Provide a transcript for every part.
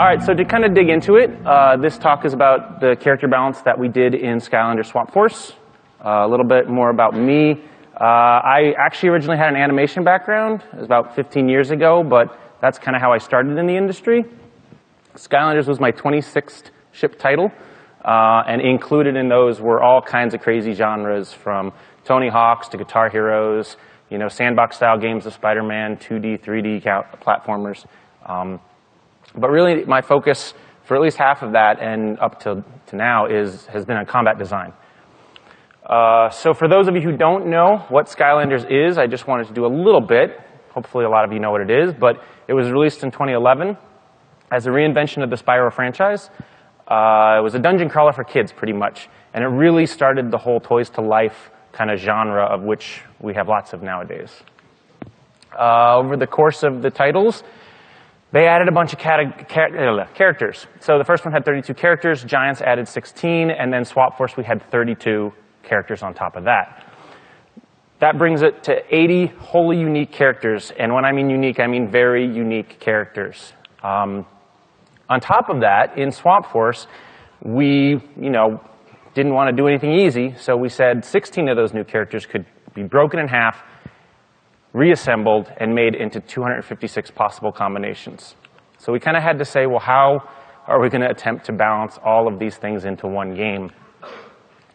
All right, so to kind of dig into it, this talk is about the character balance that we did in Skylander Swap Force. A little bit more about me. I actually originally had an animation background. It was about 15 years ago, but that's kind of how I started in the industry. Skylanders was my 26th ship title, and included in those were all kinds of crazy genres, from Tony Hawk's to Guitar Heroes, you know, sandbox-style games of Spider-Man, 2D, 3D platformers. But really, my focus for at least half of that and up to now has been on combat design. So for those of you who don't know what Skylanders is, I just wanted to do a little bit. Hopefully a lot of you know what it is, but it was released in 2011 as a reinvention of the Spyro franchise. It was a dungeon crawler for kids, pretty much, and it really started the whole toys to life kind of genre, of which we have lots of nowadays. Over the course of the titles, they added a bunch of characters. So the first one had 32 characters, Giants added 16, and then Swap Force we had 32 characters on top of that. That brings it to 80 wholly unique characters, and when I mean unique, I mean very unique characters. On top of that, in Swap Force, we, didn't want to do anything easy, so we said 16 of those new characters could be broken in half, reassembled, and made into 256 possible combinations. So we kind of had to say, well, how are we going to attempt to balance all of these things into one game?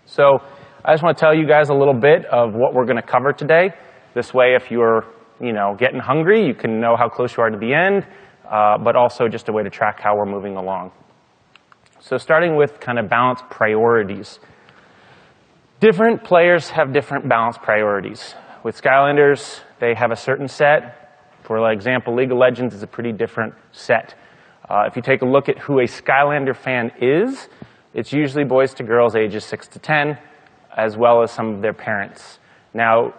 So I just want to tell you guys a little bit of what we're going to cover today. This way, if you're getting hungry, you can know how close you are to the end, but also just a way to track how we're moving along. So starting with kind of balance priorities. Different players have different balance priorities. With Skylanders, they have a certain set. For example, League of Legends is a pretty different set. If you take a look at who a Skylander fan is, it's usually boys to girls ages 6 to 10, as well as some of their parents. Now,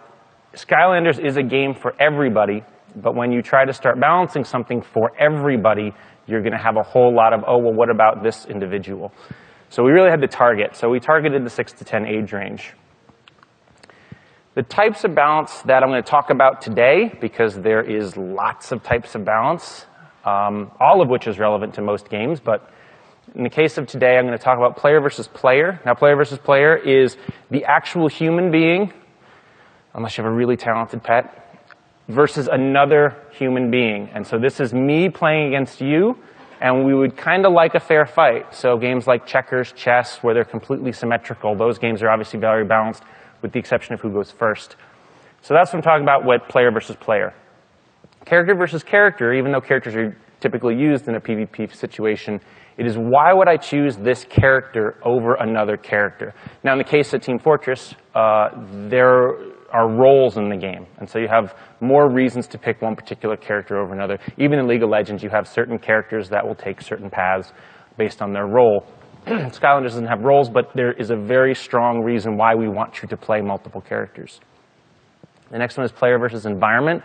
Skylanders is a game for everybody, but when you try to start balancing something for everybody, you're going to have a whole lot of, oh, well, what about this individual? So we really had to target. So we targeted the 6 to 10 age range. The types of balance that I'm going to talk about today, because there is lots of types of balance, all of which is relevant to most games, but in the case of today, I'm going to talk about player versus player. Now, player versus player is the actual human being, unless you have a really talented pet, versus another human being. And so this is me playing against you, and we would kind of like a fair fight. So games like checkers, chess, where they're completely symmetrical, those games are obviously very balanced, with the exception of who goes first. So that's what I'm talking about with player versus player. Character versus character, even though characters are typically used in a PvP situation, it is why would I choose this character over another character? Now, in the case of Team Fortress, there are roles in the game, and so you have more reasons to pick one particular character over another. Even in League of Legends, you have certain characters that will take certain paths based on their role. Skylanders doesn't have roles, but there is a very strong reason why we want you to play multiple characters. The next one is player versus environment.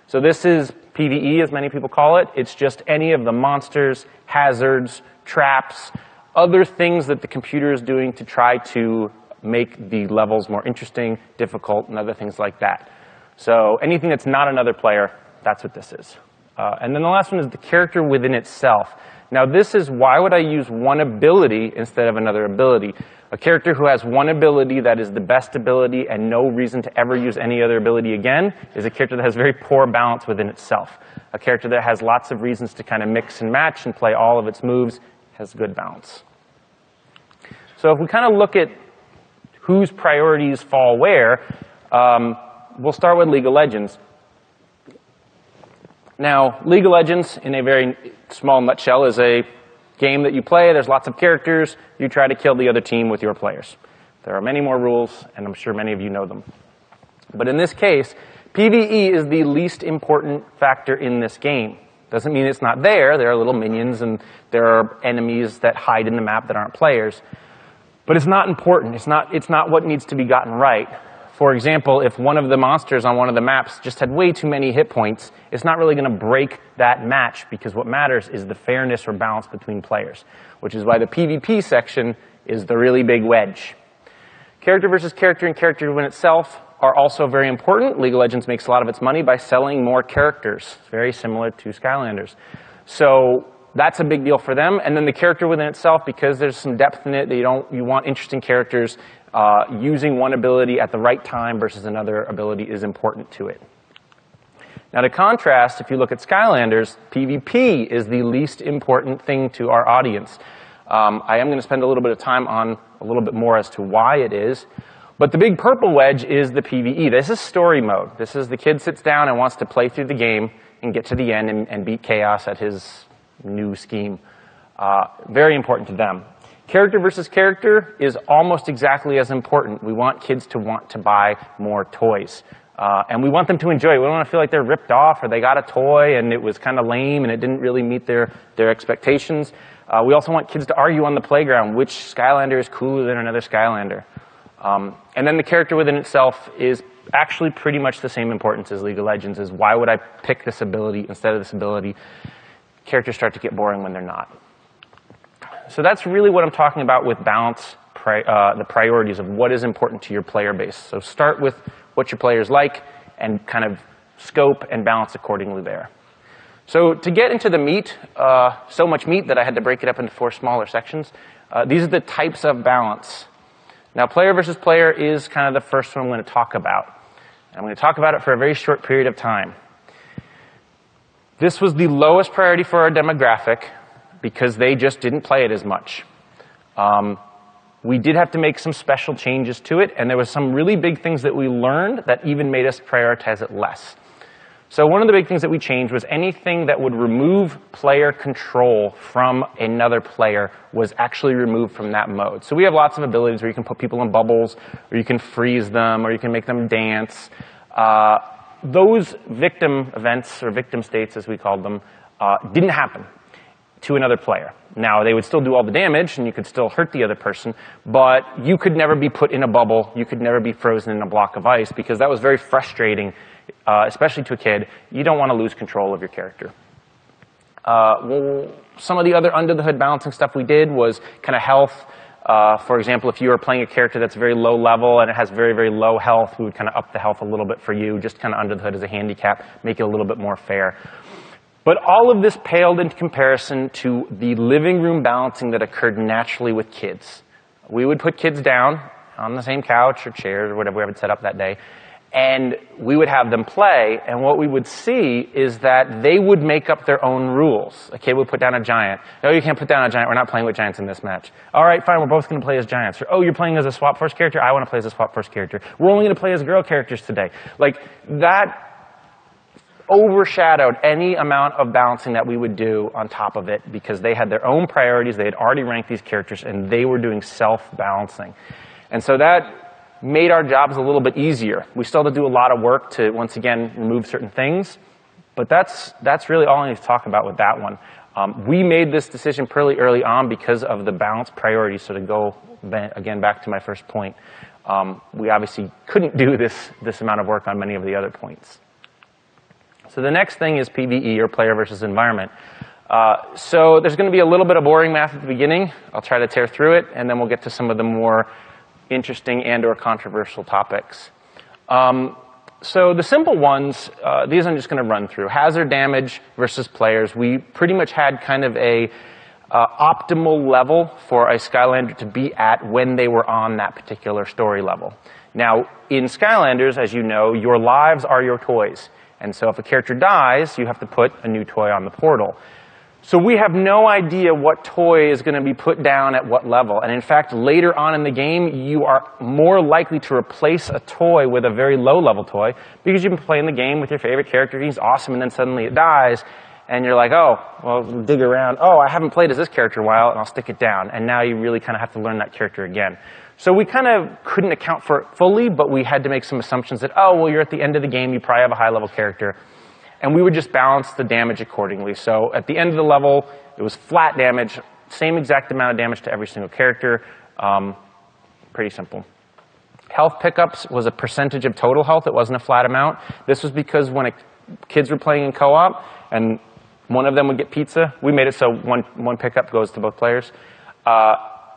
So this is PvE, as many people call it. It's just any of the monsters, hazards, traps, other things that the computer is doing to try to make the levels more interesting, difficult, and other things like that. So anything that's not another player, that's what this is. And then the last one is the character within itself. Now this is why would I use one ability instead of another ability. A character who has one ability that is the best ability and no reason to ever use any other ability again is a character that has very poor balance within itself. A character that has lots of reasons to kind of mix and match and play all of its moves has good balance. So if we kind of look at whose priorities fall where, we'll start with League of Legends. Now, League of Legends, in a very small nutshell, is a game that you play. There's lots of characters. You try to kill the other team with your players. There are many more rules, and I'm sure many of you know them. But in this case, PvE is the least important factor in this game. Doesn't mean it's not there. There are little minions, and there are enemies that hide in the map that aren't players. But it's not important. It's not what needs to be gotten right. For example, if one of the monsters on one of the maps just had way too many hit points, it's not really going to break that match, because what matters is the fairness or balance between players, which is why the PvP section is the really big wedge. Character versus character and character within itself are also very important. League of Legends makes a lot of its money by selling more characters. It's very similar to Skylanders. So that's a big deal for them. And then the character within itself, because there's some depth in it, that you want interesting characters, using one ability at the right time versus another ability is important to it. Now to contrast, if you look at Skylanders, PvP is the least important thing to our audience. I am going to spend a little bit of time on a little bit more as to why it is. But the big purple wedge is the PvE. This is story mode. This is the kid sits down and wants to play through the game and get to the end and beat chaos at his new scheme. Very important to them. Character versus character is almost exactly as important. We want kids to want to buy more toys. And we want them to enjoy it. We don't want to feel like they're ripped off or they got a toy and it was kind of lame and it didn't really meet their expectations. We also want kids to argue on the playground which Skylander is cooler than another Skylander. And then the character within itself is actually pretty much the same importance as League of Legends. Is why would I pick this ability instead of this ability? Characters start to get boring when they're not. So that's really what I'm talking about with balance, the priorities of what is important to your player base. So start with what your players like and kind of scope and balance accordingly there. So to get into the meat, so much meat that I had to break it up into 4 smaller sections, these are the types of balance. Now player versus player is kind of the first one I'm going to talk about. And I'm going to talk about it for a very short period of time. This was the lowest priority for our demographic because they just didn't play it as much. We did have to make some special changes to it, and there was some really big things that we learned that even made us prioritize it less. So one of the big things that we changed was anything that would remove player control from another player was actually removed from that mode. So we have lots of abilities where you can put people in bubbles, or you can freeze them, or you can make them dance. Those victim events, or victim states as we called them, didn't happen to another player. Now, they would still do all the damage, and you could still hurt the other person, but you could never be put in a bubble. You could never be frozen in a block of ice, because that was very frustrating, especially to a kid. You don't want to lose control of your character. Some of the other under-the-hood balancing stuff we did was kind of health. For example, if you are playing a character that's very low level and it has very, very low health, we would kind of up the health a little bit for you, just kind of under the hood as a handicap, make it a little bit more fair. But all of this paled into comparison to the living room balancing that occurred naturally with kids. We would put kids down on the same couch or chairs or whatever we had set up that day, and we would have them play, and what we would see is that they would make up their own rules. A kid would put down a giant. No, you can't put down a giant. We're not playing with giants in this match. All right, fine, we're both going to play as giants. Or, oh, you're playing as a Swap Force character? I want to play as a Swap Force character. We're only going to play as girl characters today. Like, that overshadowed any amount of balancing that we would do on top of it because they had their own priorities. They had already ranked these characters, and they were doing self-balancing. And so that made our jobs a little bit easier. We still had to do a lot of work to, once again, remove certain things, but that's really all I need to talk about with that one. We made this decision pretty early on because of the balance priorities. So to go, again, back to my first point, we obviously couldn't do this amount of work on many of the other points. So the next thing is PvE, or player versus environment. So there's going to be a little bit of boring math at the beginning. I'll try to tear through it, and then we'll get to some of the more interesting and or controversial topics. So the simple ones, these I'm just going to run through. Hazard damage versus players. We pretty much had kind of a optimal level for a Skylander to be at when they were on that particular story level. Now, in Skylanders, as you know, your lives are your toys. And so if a character dies, you have to put a new toy on the portal. So we have no idea what toy is going to be put down at what level. And in fact, later on in the game, you are more likely to replace a toy with a very low-level toy because you've been playing the game with your favorite character, he's awesome, and then suddenly it dies, and you're like, oh, well, dig around. Oh, I haven't played as this character in a while, and I'll stick it down. And now you really kind of have to learn that character again. So we kind of couldn't account for it fully, but we had to make some assumptions that, oh, well, you're at the end of the game, you probably have a high-level character. And we would just balance the damage accordingly. So at the end of the level, it was flat damage, same exact amount of damage to every single character. Pretty simple. Health pickups was a percentage of total health. It wasn't a flat amount. This was because when kids were playing in co-op and one of them would get pizza, we made it so one pickup goes to both players.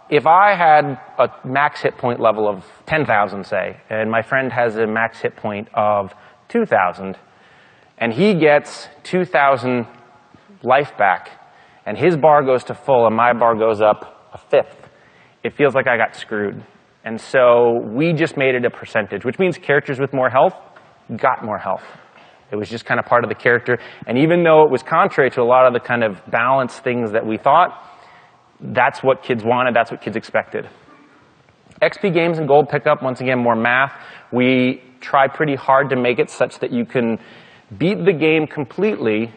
If I had a max hit point level of 10,000, say, and my friend has a max hit point of 2,000, and he gets 2,000 life back, and his bar goes to full and my bar goes up a fifth, it feels like I got screwed. And so we just made it a percentage, which means characters with more health got more health. It was just kind of part of the character. And even though it was contrary to a lot of the kind of balanced things that we thought, that's what kids wanted, that's what kids expected. XP games and gold pickup, once again, more math. We try pretty hard to make it such that you can beat the game completely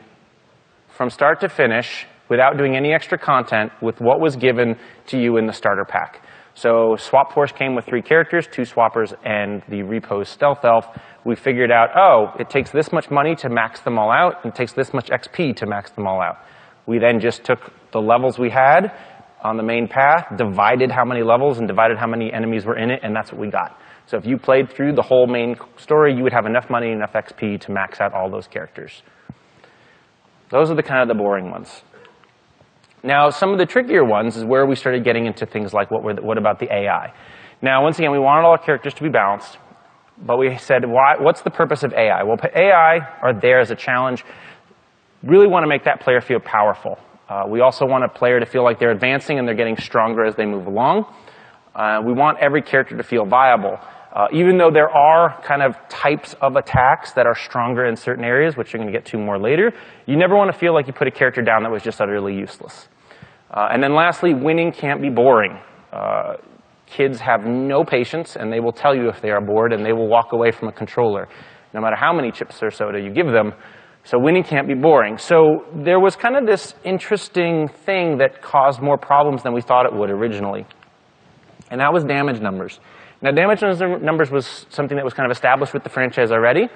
from start to finish without doing any extra content with what was given to you in the starter pack. So Swap Force came with 3 characters, 2 swappers, and the Repo's Stealth Elf. We figured out, oh, it takes this much money to max them all out, and it takes this much XP to max them all out. We then just took the levels we had on the main path, divided how many levels, and divided how many enemies were in it, and that's what we got. So if you played through the whole main story, you would have enough money, enough XP to max out all those characters. Those are the kind of the boring ones. Now, some of the trickier ones is where we started getting into things like what about the AI? Now, once again, we wanted all our characters to be balanced, but we said, what's the purpose of AI? Well, AI are there as a challenge. Really want to make that player feel powerful. We also want a player to feel like they're advancing and they're getting stronger as they move along. We want every character to feel viable. Even though there are kind of types of attacks that are stronger in certain areas, which you're going to get to more later, you never want to feel like you put a character down that was just utterly useless. And then lastly, winning can't be boring. Kids have no patience, and they will tell you if they are bored, and they will walk away from a controller, no matter how many chips or soda you give them. So winning can't be boring. So there was kind of this interesting thing that caused more problems than we thought it would originally, and that was damage numbers. Now, damage numbers was something that was kind of established with the franchise already,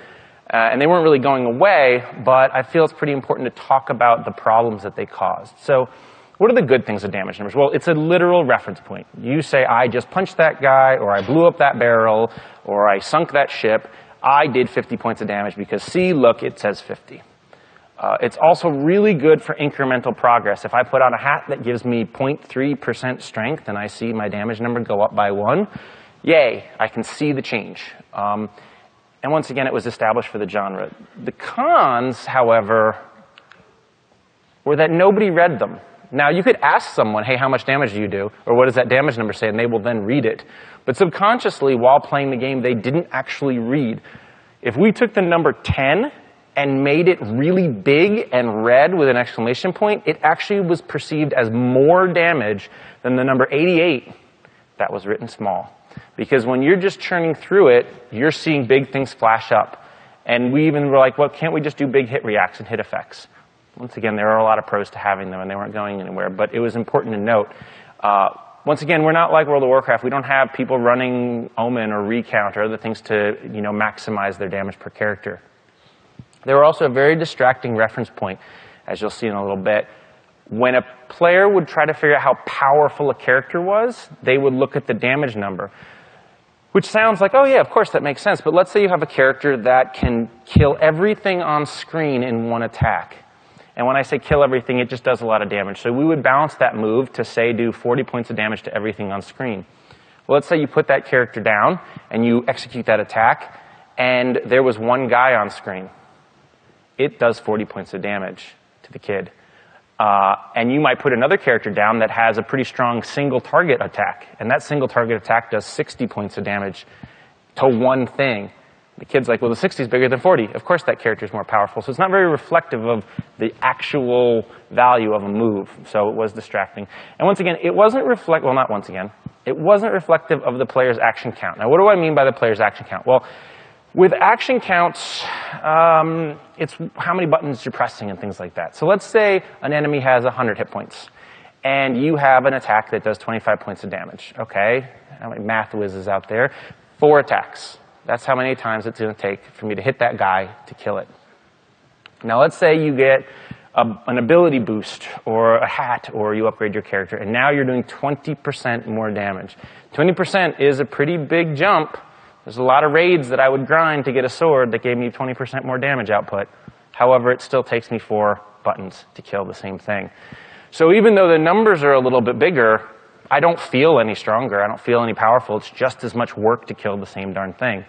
and they weren't really going away, but I feel it's pretty important to talk about the problems that they caused. So what are the good things of damage numbers? Well, it's a literal reference point. You say, I just punched that guy, or I blew up that barrel, or I sunk that ship. I did 50 points of damage because, see, look, it says 50. It's also really good for incremental progress. If I put on a hat that gives me 0.3% strength and I see my damage number go up by 1, yay, I can see the change. And once again, it was established for the genre. The cons, however, were that nobody read them. Now, you could ask someone, hey, how much damage do you do? Or what does that damage number say? And they will then read it. But subconsciously, while playing the game, they didn't actually read. If we took the number 10 and made it really big and red with an exclamation point, it actually was perceived as more damage than the number 88 that was written small. Because when you're just churning through it, you're seeing big things flash up. And we even were like, well, can't we just do big hit reacts and hit effects? Once again, there are a lot of pros to having them, and they weren't going anywhere. But it was important to note. Once again, we're not like World of Warcraft. We don't have people running Omen or Recount or other things to maximize their damage per character. They were also a very distracting reference point, as you'll see in a little bit. When a player would try to figure out how powerful a character was, they would look at the damage number. Which sounds like, oh yeah, of course, that makes sense. But let's say you have a character that can kill everything on screen in one attack. And when I say kill everything, it just does a lot of damage. So we would balance that move to, say, do 40 points of damage to everything on screen. Well, let's say you put that character down and you execute that attack, and there was one guy on screen. It does 40 points of damage to the kid. And you might put another character down that has a pretty strong single target attack. And that single target attack does 60 points of damage to one thing. The kid's like, well, the 60 is bigger than 40. Of course that character is more powerful. So it's not very reflective of the actual value of a move. So it was distracting. And once again, it wasn't well, not once again. It wasn't reflective of the player's action count. Now, what do I mean by the player's action count? Well, with action counts, it's how many buttons you're pressing and things like that. So let's say an enemy has 100 hit points, and you have an attack that does 25 points of damage. Okay, how many math whizzes out there? 4 attacks. That's how many times it's going to take for me to hit that guy to kill it. Now let's say you get an ability boost or a hat, or you upgrade your character, and now you're doing 20% more damage. 20% is a pretty big jump. There's a lot of raids that I would grind to get a sword that gave me 20% more damage output. However, it still takes me 4 buttons to kill the same thing. So even though the numbers are a little bit bigger, I don't feel any stronger. I don't feel any powerful. It's just as much work to kill the same darn thing.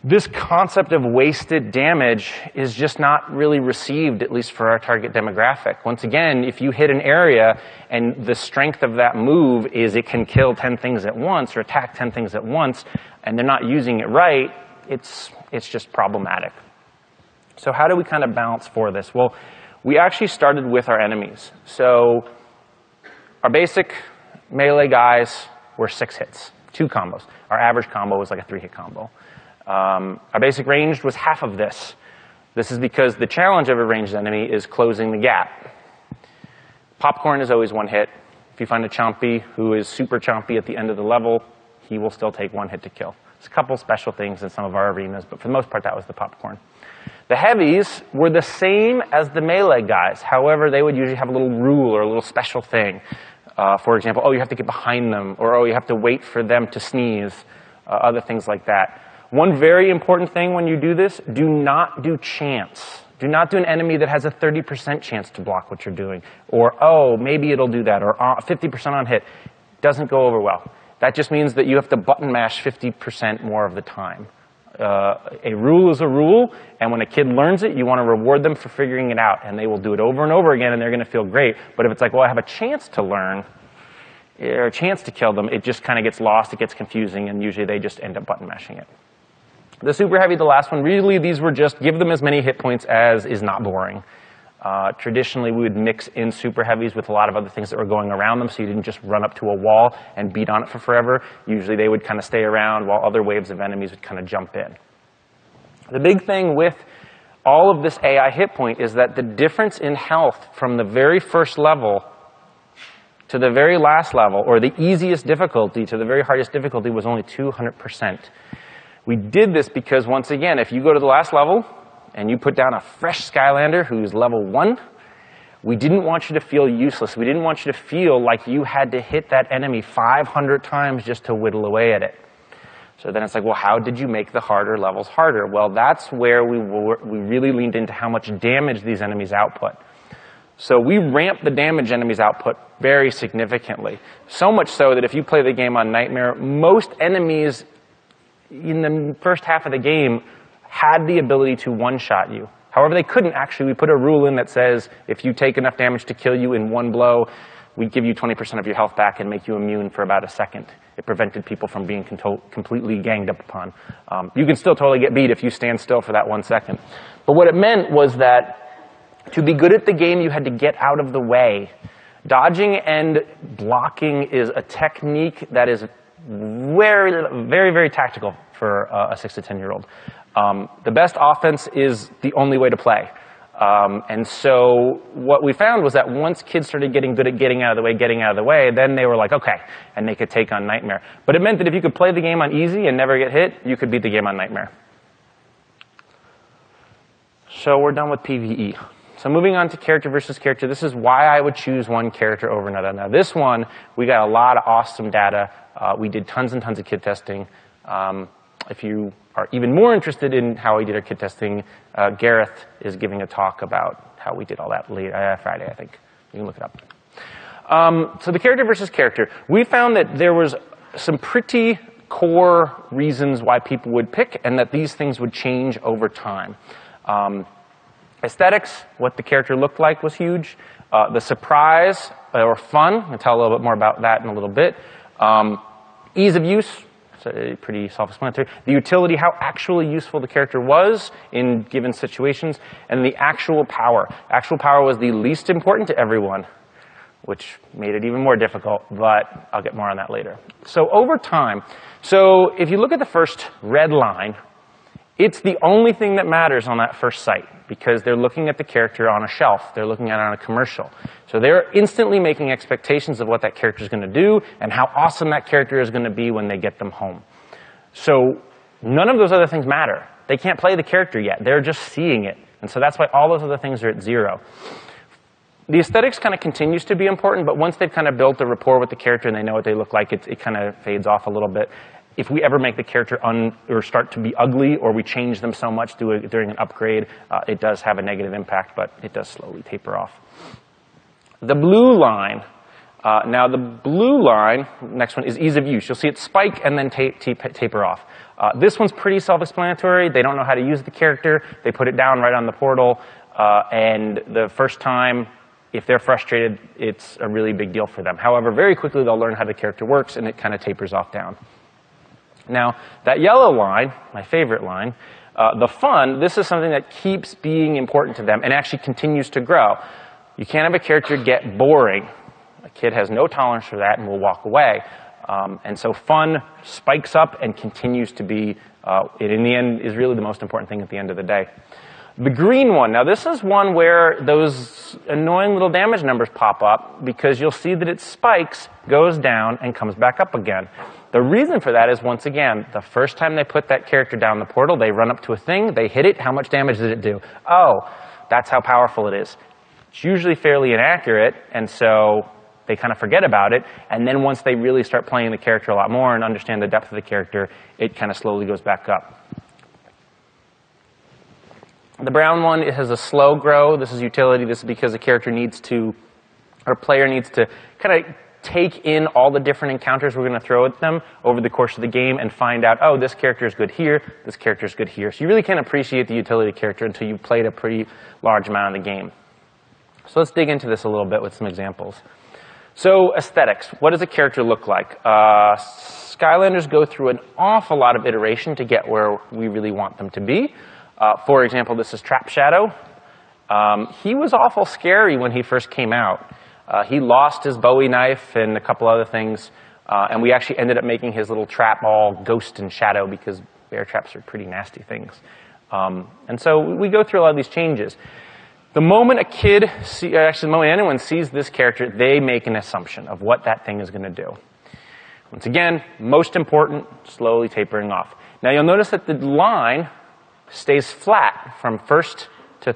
this concept of wasted damage is just not really received, at least for our target demographic. Once again, if you hit an area and the strength of that move is it can kill 10 things at once or attack 10 things at once, and they're not using it right, it's just problematic. So how do we kind of balance for this? Well, we actually started with our enemies. So our basic melee guys were 6 hits, 2 combos. Our average combo was like a 3-hit combo. Our basic ranged was half of this. This is because the challenge of a ranged enemy is closing the gap. Popcorn is always 1 hit. If you find a chompy who is super chompy at the end of the level, he will still take 1 hit to kill. There's a couple special things in some of our arenas, but for the most part, that was the popcorn. The heavies were the same as the melee guys. However, they would usually have a little rule or a little special thing. For example, oh, you have to get behind them, or oh, you have to wait for them to sneeze, other things like that. One very important thing when you do this, do not do chance. Do not do an enemy that has a 30% chance to block what you're doing. Or, oh, maybe it'll do that. Or 50% on hit. Doesn't go over well. That just means that you have to button mash 50% more of the time. A rule is a rule, and when a kid learns it, you want to reward them for figuring it out. And they will do it over and over again, and they're going to feel great. But if it's like, well, I have a chance to learn, or a chance to kill them, it just kind of gets lost, it gets confusing, and usually they just end up button mashing it. The super heavy, the last one, really these were just give them as many hit points as is not boring. Traditionally, we would mix in super heavies with a lot of other things that were going around them, so you didn't just run up to a wall and beat on it for forever. Usually they would kind of stay around while other waves of enemies would kind of jump in. The big thing with all of this AI hit point is that the difference in health from the very first level to the very last level, or the easiest difficulty to the very hardest difficulty, was only 200%. We did this because, once again, if you go to the last level and you put down a fresh Skylander who's level 1, we didn't want you to feel useless. We didn't want you to feel like you had to hit that enemy 500 times just to whittle away at it. So then it's like, well, how did you make the harder levels harder? Well, that's where we really leaned into how much damage these enemies output. So we ramped the damage enemies output very significantly. So much so that if you play the game on Nightmare, most enemies in the first half of the game had the ability to one-shot you. However, they couldn't actually. We put a rule in that says if you take enough damage to kill you in 1 blow, we give you 20% of your health back and make you immune for about a second. It prevented people from being completely ganged up upon. You can still totally get beat if you stand still for that 1 second. But what it meant was that to be good at the game, you had to get out of the way. Dodging and blocking is a technique that is very, very, very tactical for a 6 to 10-year-old. The best offense is the only way to play. And so what we found was that once kids started getting good at getting out of the way, then they were like, okay, and they could take on Nightmare. But it meant that if you could play the game on easy and never get hit, you could beat the game on Nightmare. So we're done with PvE. So moving on to character versus character, this is why I would choose one character over another. Now this one, we got a lot of awesome data. We did tons and tons of kid testing. If you are even more interested in how we did our kid testing, Gareth is giving a talk about how we did all that Friday, I think. You can look it up. So the character versus character. We found that there was some pretty core reasons why people would pick, and that these things would change over time. Aesthetics, what the character looked like was huge. The surprise or fun, I'll tell a little bit more about that in a little bit. Ease of use, so pretty self-explanatory. The utility, how actually useful the character was in given situations, and the actual power. Actual power was the least important to everyone, which made it even more difficult, but I'll get more on that later. So over time, so if you look at the first red line, it's the only thing that matters on that first site, because they're looking at the character on a shelf. They're looking at it on a commercial. So they're instantly making expectations of what that character is going to do and how awesome that character is going to be when they get them home. So none of those other things matter. They can't play the character yet. They're just seeing it. And so that's why all those other things are at 0. The aesthetics kind of continues to be important, but once they've kind of built a rapport with the character and they know what they look like, it kind of fades off a little bit. If we ever make the character or start to be ugly, or we change them so much during an upgrade, it does have a negative impact, but it does slowly taper off. The blue line Now the blue line, next one, is ease of use. You'll see it spike and then taper off. This one's pretty self-explanatory. They don't know how to use the character. They put it down right on the portal, and the first time, if they're frustrated, it's a really big deal for them. However, very quickly they'll learn how the character works, and it kind of tapers off down. Now, that yellow line, my favorite line, the fun, this is something that keeps being important to them and actually continues to grow. You can't have a character get boring. A kid has no tolerance for that and will walk away. And so fun spikes up and continues to be, it in the end is really the most important thing at the end of the day. The green one, now this is one where those annoying little damage numbers pop up because you'll see that it spikes, goes down, and comes back up again. The reason for that is, once again, the first time they put that character down the portal, they run up to a thing, they hit it, how much damage did it do? Oh, that's how powerful it is. It's usually fairly inaccurate, and so they kind of forget about it, and then once they really start playing the character a lot more and understand the depth of the character, it kind of slowly goes back up. The brown one, it has a slow grow. This is utility. This is because the character needs to, or player needs to kind of take in all the different encounters we're going to throw at them over the course of the game and find out, oh, this character is good here, this character is good here. So you really can't appreciate the utility character until you've played a pretty large amount of the game. So let's dig into this a little bit with some examples. So aesthetics, what does a character look like? Skylanders go through an awful lot of iteration to get where we really want them to be. For example, this is Trap Shadow. He was awful scary when he first came out. He lost his Bowie knife and a couple other things, and we actually ended up making his little trap all ghost and shadow because bear traps are pretty nasty things. And so we go through a lot of these changes. The moment a kid, actually the moment anyone sees this character, they make an assumption of what that thing is going to do. Once again, most important, slowly tapering off. Now you'll notice that the line stays flat from first to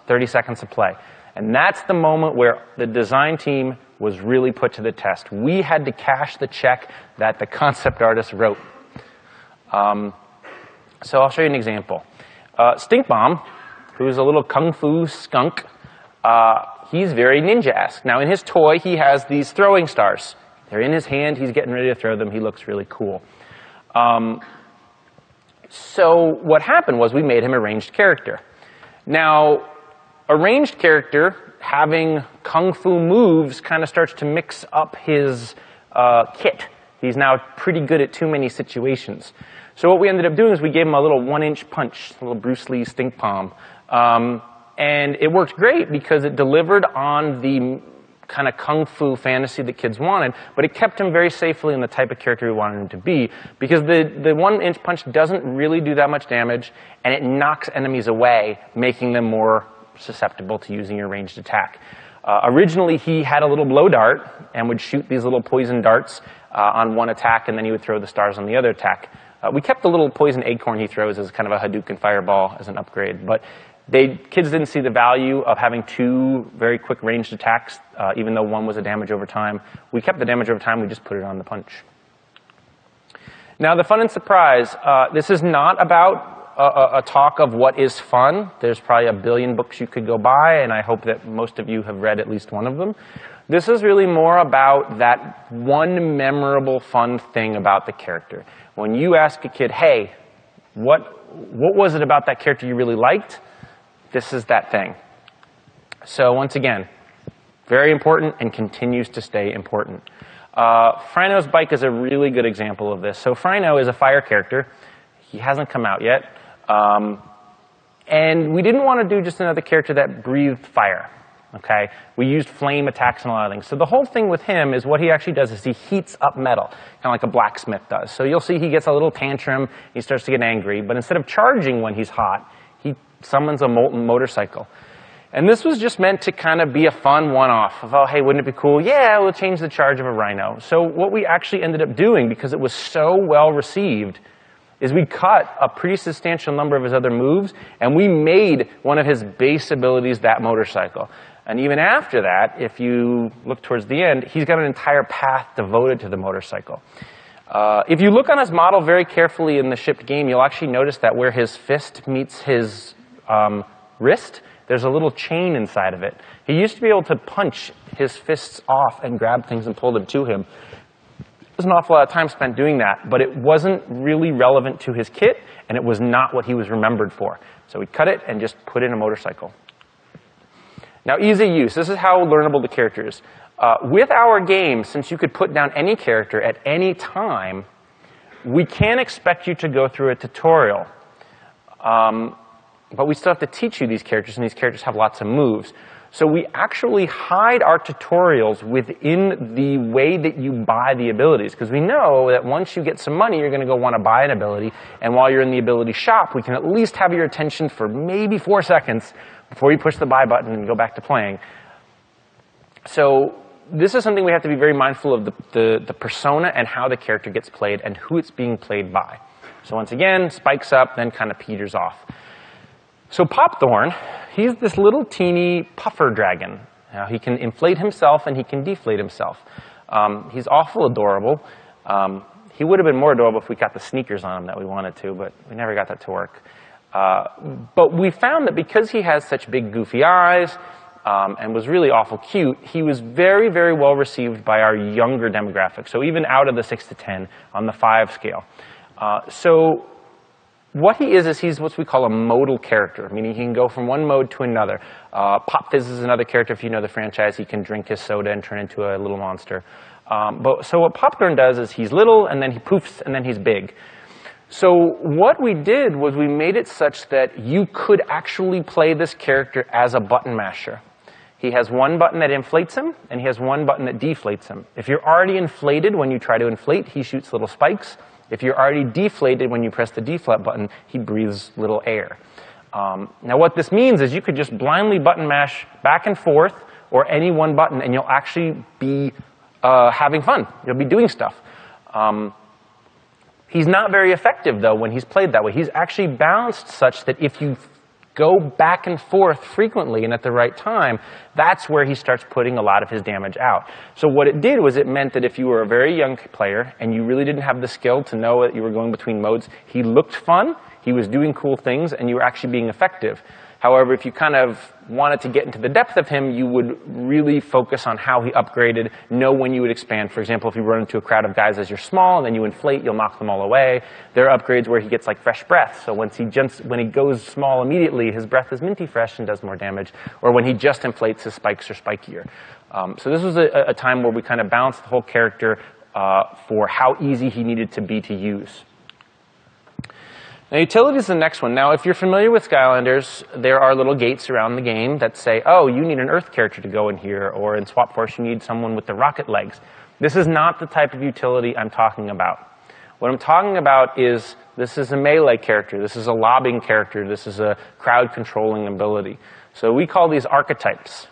30 seconds of play. And that's the moment where the design team was really put to the test. We had to cash the check that the concept artist wrote. So I'll show you an example. Stink Bomb, who's a little kung fu skunk, he's very ninja-esque. Now in his toy, he has these throwing stars. They're in his hand, he's getting ready to throw them, he looks really cool. So what happened was we made him a ranged character. Now, a ranged character having kung fu moves kind of starts to mix up his kit. He's now pretty good at too many situations. So what we ended up doing is we gave him a little 1-inch punch, a little Bruce Lee stink palm. And it worked great because it delivered on the kind of kung fu fantasy that kids wanted, but it kept him very safely in the type of character we wanted him to be, because the 1-inch punch doesn't really do that much damage, and it knocks enemies away, making them more susceptible to using your ranged attack. Originally, he had a little blow dart and would shoot these little poison darts on one attack, and then he would throw the stars on the other attack. We kept the little poison acorn he throws as kind of a Hadouken fireball as an upgrade, but kids didn't see the value of having two very quick ranged attacks, even though one was a damage over time. We kept the damage over time, we just put it on the punch. Now the fun and surprise, this is not about a talk of what is fun. There's probably a billion books you could go buy, and I hope that most of you have read at least one of them. This is really more about that one memorable fun thing about the character. When you ask a kid, hey, what was it about that character you really liked? This is that thing. So once again, very important and continues to stay important. Frino's bike is a really good example of this. So Frino is a fire character. He hasn't come out yet. And we didn't want to do just another character that breathed fire. Okay? We used flame attacks and a lot of things. So the whole thing with him is what he actually does is he heats up metal, kind of like a blacksmith does. So you'll see he gets a little tantrum, he starts to get angry, but instead of charging when he's hot, he summons a molten motorcycle. And this was just meant to kind of be a fun one-off of, oh, hey, wouldn't it be cool? Yeah, we'll change the charge of a rhino. So what we actually ended up doing, because it was so well received, is we cut a pretty substantial number of his other moves, and we made one of his base abilities that motorcycle. And even after that, if you look towards the end, he's got an entire path devoted to the motorcycle. If you look on his model very carefully in the shipped game, you'll actually notice that where his fist meets his wrist, there's a little chain inside of it. He used to be able to punch his fists off and grab things and pull them to him. There's an awful lot of time spent doing that, but it wasn't really relevant to his kit, and it was not what he was remembered for. So we cut it and just put in a motorcycle. Now, easy use. This is how learnable the character is. With our game, since you could put down any character at any time, we can't expect you to go through a tutorial. But we still have to teach you these characters, and these characters have lots of moves. So we actually hide our tutorials within the way that you buy the abilities, because we know that once you get some money, you're going to go want to buy an ability, and while you're in the ability shop, we can at least have your attention for maybe 4 seconds before you push the buy button and go back to playing. So this is something we have to be very mindful of, the persona and how the character gets played and who it's being played by. So once again, spikes up, then kind of peters off. So Thorn, he's this little teeny puffer dragon. Now, he can inflate himself and he can deflate himself. He's awful adorable. He would have been more adorable if we got the sneakers on him that we wanted to, but we never got that to work. But we found that because he has such big goofy eyes and was really awful cute, he was very, very well received by our younger demographic. So even out of the 6 to 10 on the 5 scale. So what he is he's what we call a modal character, meaning he can go from one mode to another. Pop Fizz is another character, if you know the franchise. He can drink his soda and turn into a little monster. So what Thorn does is he's little, and then he poofs, and then he's big. So what we did was we made it such that you could actually play this character as a button masher. He has one button that inflates him, and he has one button that deflates him. If you're already inflated when you try to inflate, he shoots little spikes. If you're already deflated when you press the deflate button, he breathes little air. Now what this means is you could just blindly button mash back and forth, or any one button, and you'll actually be having fun. You'll be doing stuff. He's not very effective, though, when he's played that way. He's actually balanced such that if you go back and forth frequently and at the right time, that's where he starts putting a lot of his damage out. So what it did was it meant that if you were a very young player and you really didn't have the skill to know that you were going between modes, he looked fun, he was doing cool things, and you were actually being effective. However, if you kind of wanted to get into the depth of him, you would really focus on how he upgraded, know when you would expand. For example, if you run into a crowd of guys as you're small, and then you inflate, you'll knock them all away. There are upgrades where he gets like fresh breath. So when he goes small immediately, his breath is minty fresh and does more damage. Or when he just inflates, his spikes are spikier. So this was a time where we kind of balanced the whole character for how easy he needed to be to use. Now, utility is the next one. Now, if you're familiar with Skylanders, there are little gates around the game that say, oh, you need an Earth character to go in here, or in Swap Force, you need someone with the rocket legs. This is not the type of utility I'm talking about. What I'm talking about is, this is a melee character, this is a lobbing character, this is a crowd-controlling ability. So we call these archetypes.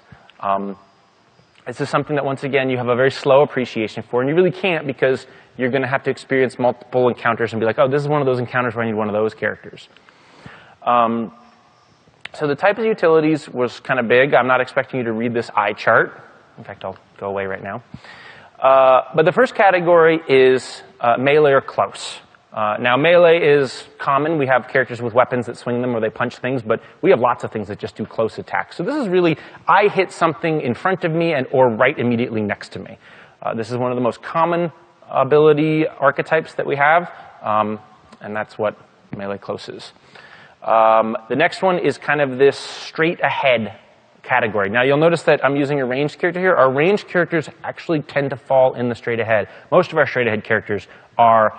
This is something that, once again, you have a very slow appreciation for, and you really can't because you're going to have to experience multiple encounters and be like, oh, this is one of those encounters where I need one of those characters. So the type of utilities was kind of big. I'm not expecting you to read this eye chart. In fact, I'll go away right now. But the first category is melee or close. Now, melee is common. We have characters with weapons that swing them or they punch things, but we have lots of things that just do close attacks. So this is really, I hit something in front of me or right immediately next to me. This is one of the most common ability archetypes that we have, and that's what melee close is. The next one is kind of this straight ahead category. Now you'll notice that I'm using a ranged character here. Our ranged characters actually tend to fall in the straight ahead. Most of our straight ahead characters are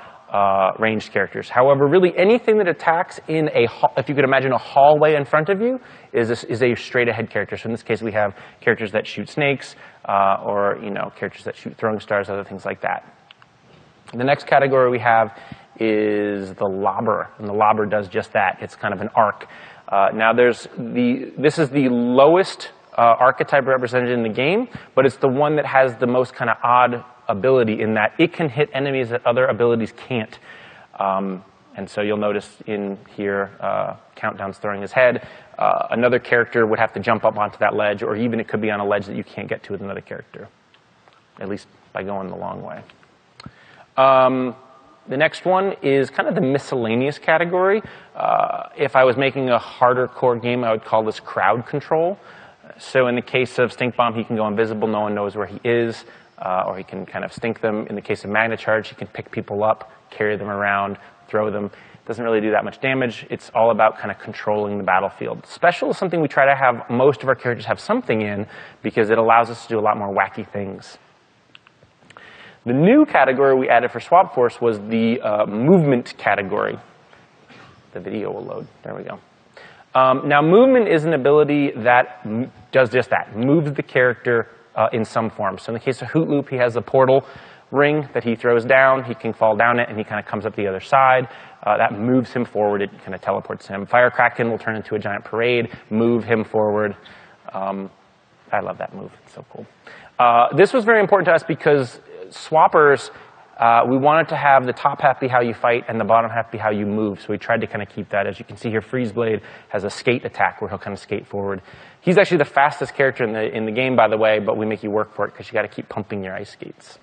ranged characters. However, really anything that attacks in if you could imagine a hallway in front of you, is a straight ahead character. So in this case, we have characters that shoot snakes, or characters that shoot throwing stars, other things like that. The next category we have is the lobber, and the lobber does just that. It's kind of an arc. Now this is the lowest archetype represented in the game, but it's the one that has the most kind of odd ability in that it can hit enemies that other abilities can't. And so you'll notice in here, Countdown's throwing his head. Another character would have to jump up onto that ledge, or even it could be on a ledge that you can't get to with another character, at least by going the long way. The next one is kind of the miscellaneous category. If I was making a harder core game, I would call this crowd control. So in the case of Stink Bomb, he can go invisible, no one knows where he is, or he can kind of stink them. In the case of Magna Charge, he can pick people up, carry them around, throw them. Doesn't really do that much damage. It's all about kind of controlling the battlefield. Special is something we try to have most of our characters have something in because it allows us to do a lot more wacky things. The new category we added for Swap Force was the movement category. The video will load. There we go. Now, movement is an ability that does just that, moves the character in some form. So in the case of Hoot Loop, he has a portal ring that he throws down. He can fall down it, and he kind of comes up the other side. That moves him forward. It kind of teleports him. Firecracken will turn into a giant parade, move him forward. I love that move. It's so cool. This was very important to us because swappers, we wanted to have the top half be how you fight and the bottom half be how you move. So we tried to kind of keep that. As you can see here, Freeze Blade has a skate attack where he'll kind of skate forward. He's actually the fastest character in the game, by the way, but we make you work for it because you got to keep pumping your ice skates.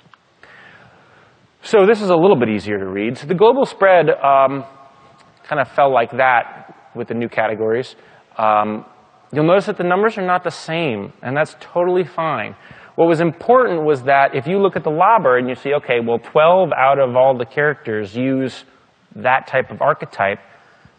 So this is a little bit easier to read. So the global spread kind of fell like that with the new categories. You'll notice that the numbers are not the same, and that's totally fine. What was important was that if you look at the lobber and you see, okay, well, 12 out of all the characters use that type of archetype,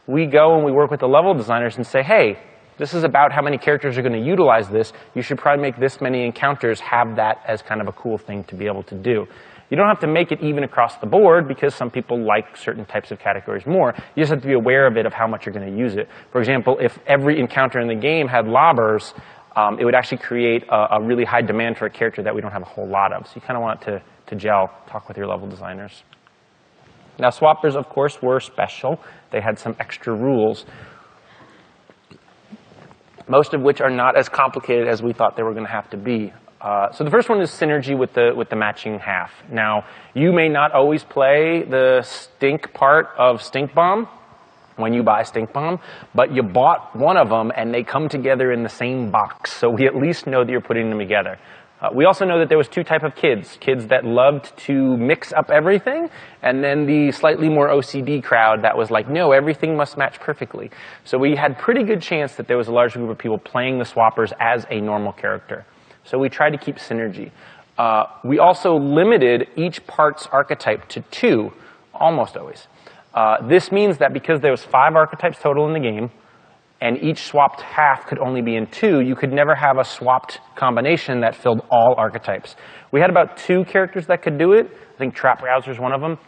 we go and we work with the level designers and say, hey, this is about how many characters are going to utilize this. You should probably make this many encounters have that as kind of a cool thing to be able to do. You don't have to make it even across the board because some people like certain types of categories more. You just have to be aware of it, of how much you're going to use it. For example, if every encounter in the game had lobbers, it would actually create a really high demand for a character that we don't have a whole lot of. So you kind of want it to gel. Talk with your level designers. Now, swappers, of course, were special. They had some extra rules, most of which are not as complicated as we thought they were going to have to be. So the first one is synergy with the matching half. Now, you may not always play the stink part of Stink Bomb when you buy Stink Bomb, but you bought one of them and they come together in the same box, so we at least know that you're putting them together. We also know that there was two types of kids that loved to mix up everything, and then the slightly more OCD crowd that was like, no, everything must match perfectly. So we had pretty good chance that there was a large group of people playing the swappers as a normal character. So we tried to keep synergy. We also limited each part's archetype to 2, almost always. This means that because there was 5 archetypes total in the game, and each swapped half could only be in 2, you could never have a swapped combination that filled all archetypes. We had about 2 characters that could do it. I think Trap Rouser is one of them.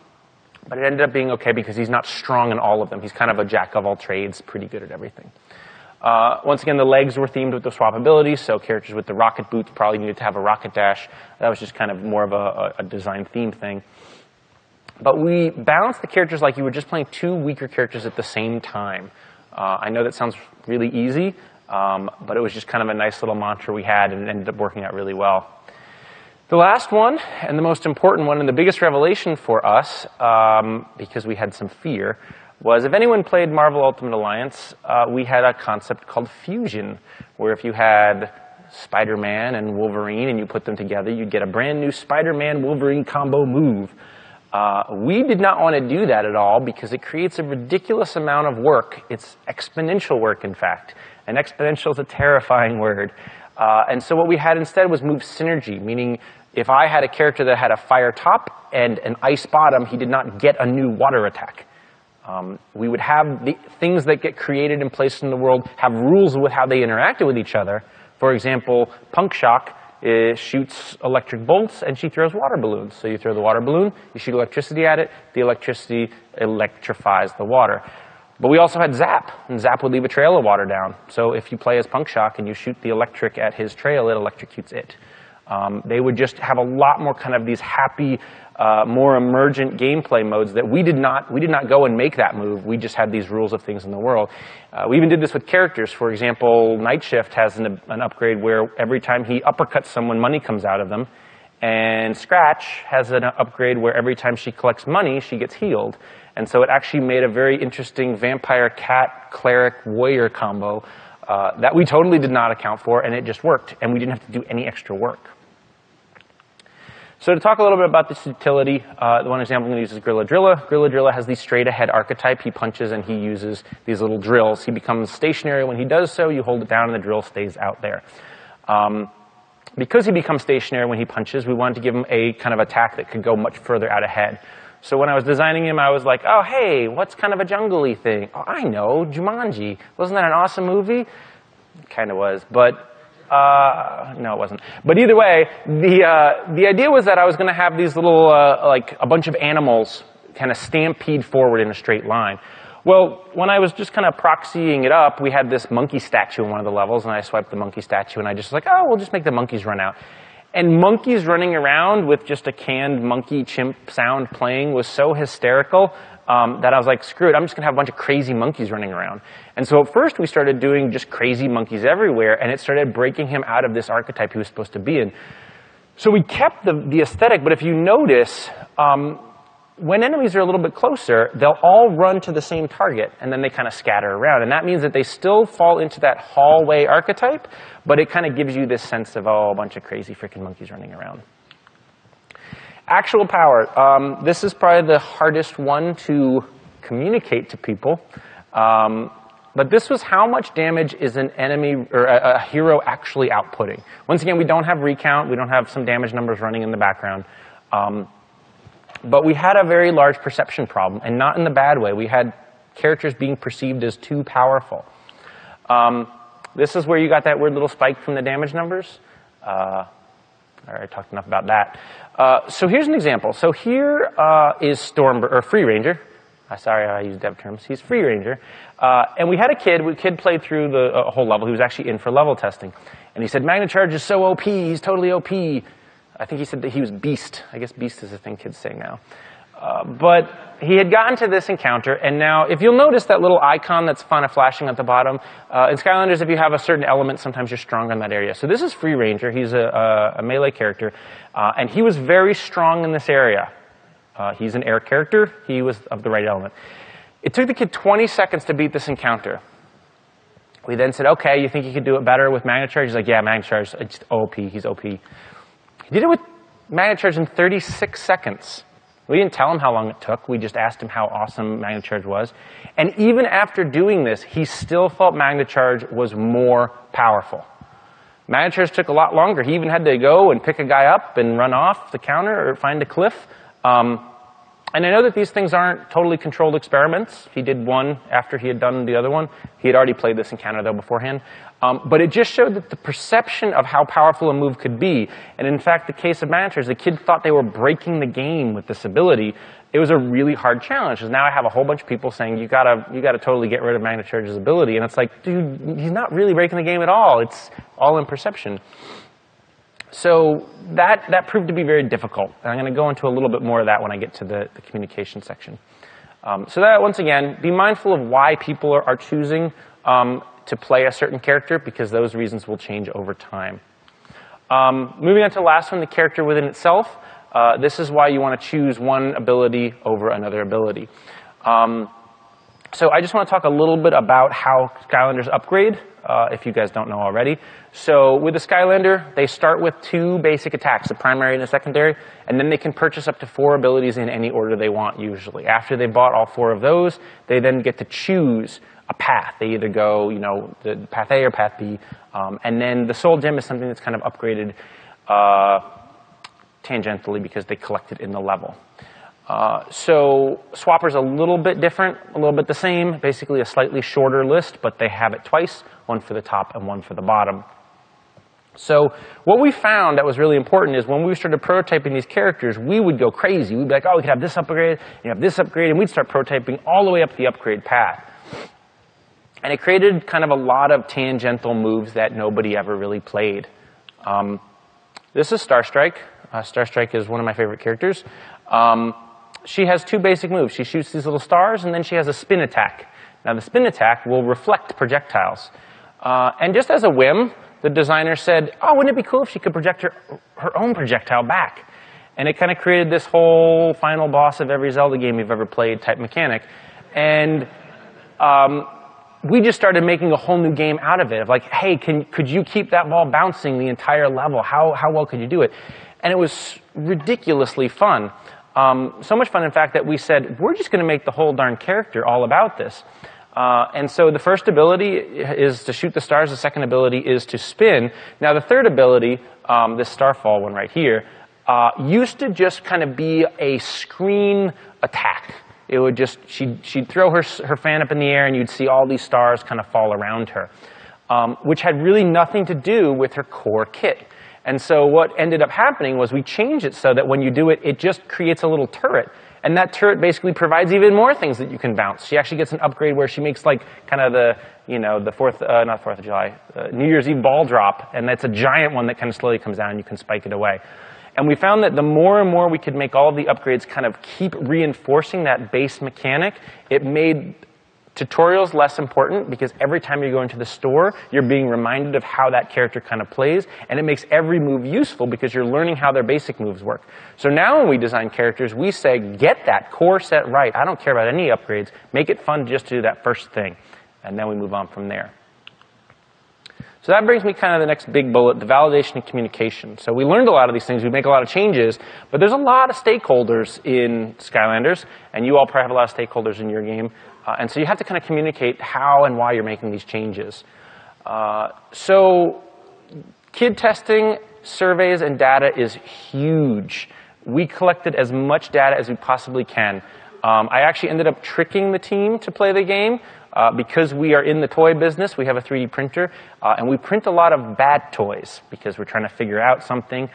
But it ended up being okay because he's not strong in all of them. He's kind of a jack of all trades, pretty good at everything. Once again, the legs were themed with the swap abilities, so characters with the rocket boots probably needed to have a rocket dash. That was just kind of more of a design theme thing. But we balanced the characters like you were just playing 2 weaker characters at the same time. I know that sounds really easy, but it was just kind of a nice little mantra we had and it ended up working out really well. The last one, and the most important one, and the biggest revelation for us, because we had some fear, was if anyone played Marvel Ultimate Alliance, we had a concept called fusion, where if you had Spider-Man and Wolverine and you put them together, you'd get a brand new Spider-Man-Wolverine combo move. We did not want to do that at all because it creates a ridiculous amount of work. It's exponential work, in fact. And exponential is a terrifying word. And so what we had instead was move synergy, meaning if I had a character that had a fire top and an ice bottom, he did not get a new water attack. We would have the things that get created and placed in the world have rules with how they interacted with each other. For example, Punk Shock shoots electric bolts and she throws water balloons. So you throw the water balloon, you shoot electricity at it, the electricity electrifies the water. But we also had Zap, and Zap would leave a trail of water down. So if you play as Punk Shock and you shoot the electric at his trail, it electrocutes it. They would just have a lot more kind of these happy, more emergent gameplay modes that we did not go and make that move. We just had these rules of things in the world. We even did this with characters. For example, Night Shift has an upgrade where every time he uppercuts someone, money comes out of them. And Scratch has an upgrade where every time she collects money, she gets healed. And so it actually made a very interesting vampire, cat, cleric, warrior combo that we totally did not account for, and it just worked. And we didn't have to do any extra work. So to talk a little bit about this utility, the one example I'm going to use is Grilla Drilla. Grilla Drilla has the straight-ahead archetype. He punches and he uses these little drills. He becomes stationary when he does so. You hold it down and the drill stays out there. Because he becomes stationary when he punches, we wanted to give him a kind of attack that could go much further out ahead. So when I was designing him, I was like, oh, hey, what's kind of a jungle-y thing? Oh, I know, Jumanji. Wasn't that an awesome movie? It kind of was, but no, it wasn't. But either way, the idea was that I was going to have these little, like a bunch of animals kind of stampede forward in a straight line. Well, when I was just kind of proxying it up, we had this monkey statue in one of the levels, and I swiped the monkey statue, and I just was like, oh, we'll just make the monkeys run out. And monkeys running around with just a canned monkey chimp sound playing was so hysterical that I was like, screw it, I'm just going to have a bunch of crazy monkeys running around. And so at first we started doing just crazy monkeys everywhere, and it started breaking him out of this archetype he was supposed to be in. So we kept the aesthetic, but if you notice, when enemies are a little bit closer, they'll all run to the same target, and then they kind of scatter around. And that means that they still fall into that hallway archetype, but it kind of gives you this sense of, oh, a bunch of crazy freaking monkeys running around. Actual power. This is probably the hardest one to communicate to people. But this was how much damage is an enemy or a hero actually outputting. Once again, we don't have recount. We don't have some damage numbers running in the background. But we had a very large perception problem, and not in the bad way. We had characters being perceived as too powerful. This is where you got that weird little spike from the damage numbers. I already talked enough about that. So here's an example. So here is Storm, or Free Ranger. Sorry, I use dev terms. He's Free Ranger. And we had a kid. The kid played through the whole level. He was actually in for level testing. And he said, Magna Charge is so OP. He's totally OP. I think he said that he was Beast. I guess Beast is a thing kids say now. But he had gotten to this encounter, and now if you'll notice that little icon that's kind of flashing at the bottom, in Skylanders, if you have a certain element, sometimes you're strong in that area. So this is Free Ranger. He's a melee character, and he was very strong in this area. He's an air character. He was of the right element. It took the kid 20 seconds to beat this encounter. We then said, okay, you think you could do it better with Magna Charge? He's like, yeah, Magna Charge, it's OP. He's OP. He did it with Magna Charge in 36 seconds. We didn't tell him how long it took. We just asked him how awesome Magna Charge was. And even after doing this, he still felt Magna Charge was more powerful. Magna Charge took a lot longer. He even had to go and pick a guy up and run off the counter or find a cliff. And I know that these things aren't totally controlled experiments. He did one after he had done the other one. He had already played this encounter, though, beforehand. But it just showed that the perception of how powerful a move could be, and in fact, the case of Magna Charge, the kid thought they were breaking the game with this ability. It was a really hard challenge, because now I have a whole bunch of people saying, you gotta totally get rid of Magna Charge's ability. And it's like, dude, he's not really breaking the game at all. It's all in perception. So that proved to be very difficult. And I'm going to go into a little bit more of that when I get to the communication section. So that, once again, be mindful of why people are choosing to play a certain character, because those reasons will change over time. Moving on to the last one, the character within itself. This is why you want to choose one ability over another ability. So I just want to talk a little bit about how Skylanders upgrade, if you guys don't know already. So with the Skylander, they start with 2 basic attacks, the primary and the secondary, and then they can purchase up to 4 abilities in any order they want, usually. After they've bought all 4 of those, they then get to choose a path. They either go, the path A or path B, and then the Soul Gem is something that's kind of upgraded tangentially because they collect it in the level. So Swapper's a little bit different, a little bit the same, basically a slightly shorter list, but they have it twice, one for the top and one for the bottom. So what we found that was really important is when we started prototyping these characters, we would go crazy. We'd be like, oh, we could have this upgrade, you have this upgrade, and we'd start prototyping all the way up the upgrade path. And it created kind of a lot of tangential moves that nobody ever really played. This is Starstrike. Starstrike is one of my favorite characters. She has 2 basic moves. She shoots these little stars, and then she has a spin attack. Now, the spin attack will reflect projectiles. And just as a whim, the designer said, oh, wouldn't it be cool if she could project her own projectile back? And it kind of created this whole final boss of every Zelda game you've ever played type mechanic. And we just started making a whole new game out of it. Of like, hey, could you keep that ball bouncing the entire level? How well could you do it? And it was ridiculously fun. So much fun, in fact, that we said, we're just going to make the whole darn character all about this. And so the first ability is to shoot the stars. The second ability is to spin. Now, the third ability, this Starfall one right here, used to just kind of be a screen attack. It would just, she'd throw her fan up in the air, and you'd see all these stars kind of fall around her, which had really nothing to do with her core kit. And so what ended up happening was we changed it so that when you do it, it just creates a little turret. And that turret basically provides even more things that you can bounce. She actually gets an upgrade where she makes like kind of the, you know, the not 4th of July, New Year's Eve ball drop. And that's a giant one that kind of slowly comes down and you can spike it away. And we found that the more and more we could make all of the upgrades kind of keep reinforcing that base mechanic, it made tutorials less important, because every time you go into the store, you're being reminded of how that character kind of plays, and it makes every move useful because you're learning how their basic moves work. So now when we design characters, we say, get that core set right. I don't care about any upgrades. Make it fun just to do that first thing. And then we move on from there. So that brings me kind of the next big bullet, the validation and communication. So we learned a lot of these things. We make a lot of changes, but there's a lot of stakeholders in Skylanders, and you all probably have a lot of stakeholders in your game. And so you have to kind of communicate how and why you're making these changes. So kid testing, surveys, and data is huge. We collected as much data as we possibly can. I actually ended up tricking the team to play the game. Because we are in the toy business, we have a 3D printer, and we print a lot of bad toys because we're trying to figure out something.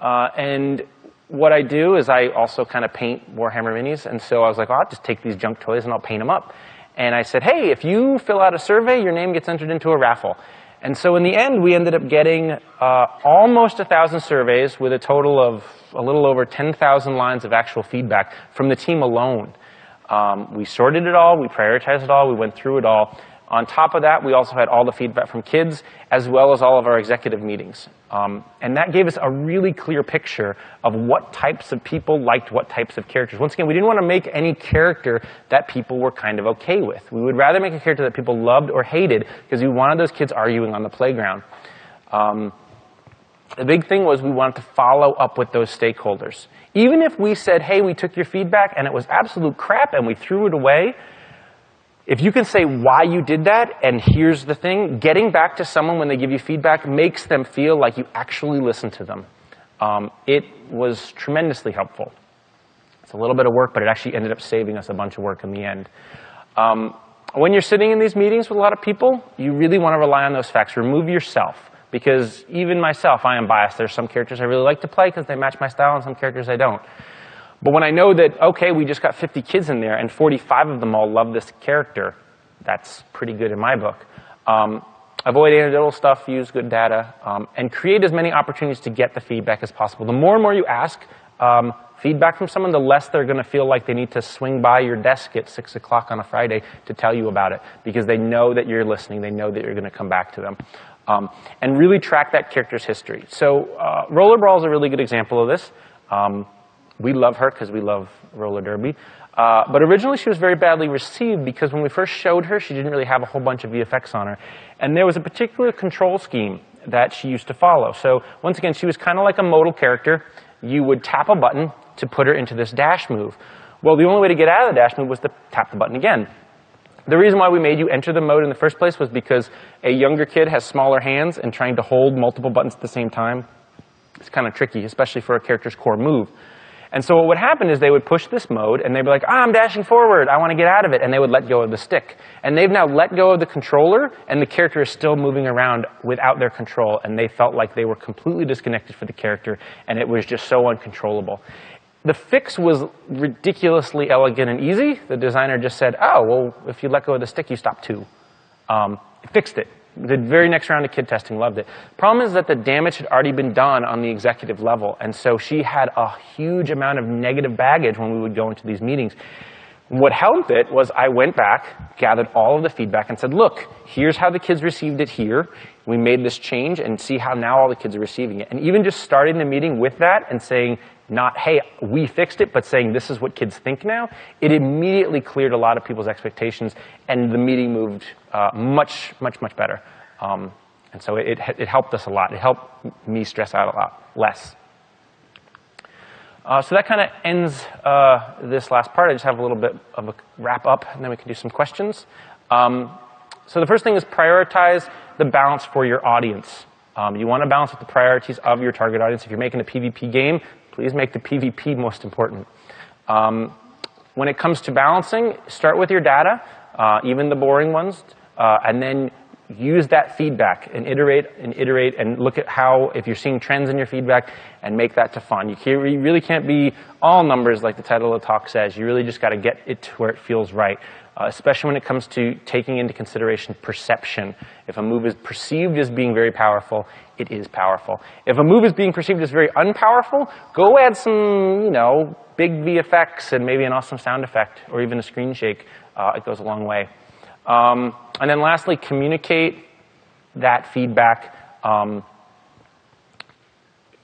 And what I do is I also kind of paint Warhammer minis, and so I was like, well, I'll just take these junk toys and I'll paint them up. And I said, hey, if you fill out a survey, your name gets entered into a raffle. And so in the end, we ended up getting almost 1,000 surveys with a total of a little over 10,000 lines of actual feedback from the team alone. We sorted it all, we prioritized it all, we went through it all. On top of that, we also had all the feedback from kids, as well as all of our executive meetings. And that gave us a really clear picture of what types of people liked what types of characters. Once again, we didn't want to make any character that people were kind of okay with. We would rather make a character that people loved or hated, because we wanted those kids arguing on the playground. The big thing was we wanted to follow up with those stakeholders. Even if we said, hey, we took your feedback and it was absolute crap and we threw it away, if you can say why you did that, and here's the thing, getting back to someone when they give you feedback makes them feel like you actually listened to them. It was tremendously helpful. It's a little bit of work, but it actually ended up saving us a bunch of work in the end. When you're sitting in these meetings with a lot of people, you really want to rely on those facts. Remove yourself. Because even myself, I am biased. There's some characters I really like to play because they match my style, and some characters I don't. But when I know that, okay, we just got 50 kids in there, and 45 of them all love this character, that's pretty good in my book. Avoid anecdotal stuff, use good data, and create as many opportunities to get the feedback as possible. The more and more you ask feedback from someone, the less they're going to feel like they need to swing by your desk at 6 o'clock on a Friday to tell you about it, because they know that you're listening. They know that you're going to come back to them. And really track that character's history. So Roller Brawl is a really good example of this. We love her because we love roller derby. But originally she was very badly received because when we first showed her, she didn't really have a whole bunch of VFX on her. And there was a particular control scheme that she used to follow. So once again, she was kind of like a modal character. You would tap a button to put her into this dash move. Well, the only way to get out of the dash move was to tap the button again. The reason why we made you enter the mode in the first place was because a younger kid has smaller hands, and trying to hold multiple buttons at the same time is kind of tricky, especially for a character's core move. And so what would happen is they would push this mode, and they'd be like, I'm dashing forward, I want to get out of it, and they would let go of the stick. And they've now let go of the controller, and the character is still moving around without their control, and they felt like they were completely disconnected for the character, and it was just so uncontrollable. The fix was ridiculously elegant and easy. The designer just said, oh, well, if you let go of the stick, you stop too. It fixed it. The very next round of kid testing loved it. Problem is that the damage had already been done on the executive level, and so she had a huge amount of negative baggage when we would go into these meetings. What helped it was I went back, gathered all of the feedback, and said, look, here's how the kids received it here. We made this change, and see how now all the kids are receiving it. And even just starting the meeting with that and saying, not, hey, we fixed it, but saying this is what kids think now, it immediately cleared a lot of people's expectations, and the meeting moved much, much, much better. And so it helped us a lot. It helped me stress out a lot less. So that kind of ends this last part. I just have a little bit of a wrap up, and then we can do some questions. So the first thing is prioritize the balance for your audience. You want to balance with the priorities of your target audience. If you're making a PvP game, please make the PvP most important. When it comes to balancing, start with your data, even the boring ones, and then use that feedback and iterate and look at how, if you're seeing trends in your feedback, and make that to fun. You really can't be all numbers like the title of the talk says. You really just got to get it to where it feels right, especially when it comes to taking into consideration perception. If a move is perceived as being very powerful, it is powerful. If a move is being perceived as very unpowerful, go add some, big VFX and maybe an awesome sound effect or even a screen shake. It goes a long way. And then lastly, communicate that feedback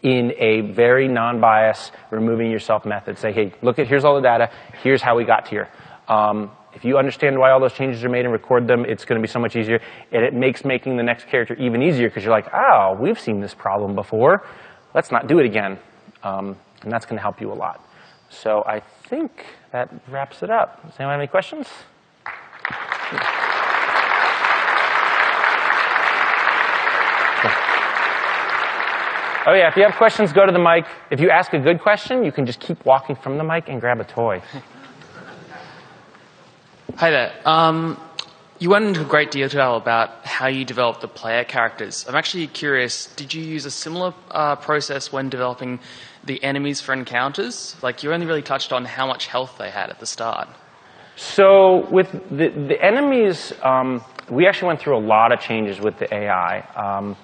in a very non-biased, removing yourself method. Say, hey, here's all the data. Here's how we got here. If you understand why all those changes are made and record them, it's going to be so much easier. And it makes making the next character even easier because you're like, oh, we've seen this problem before. Let's not do it again. And that's going to help you a lot. So I think that wraps it up. Does anyone have any questions? Oh yeah, if you have questions, go to the mic. If you ask a good question, you can just keep walking from the mic and grab a toy. Hi there. You went into great detail about how you developed the player characters. I'm actually curious, did you use a similar process when developing the enemies for encounters? Like, you only really touched on how much health they had at the start. So with the enemies, we actually went through a lot of changes with the AI.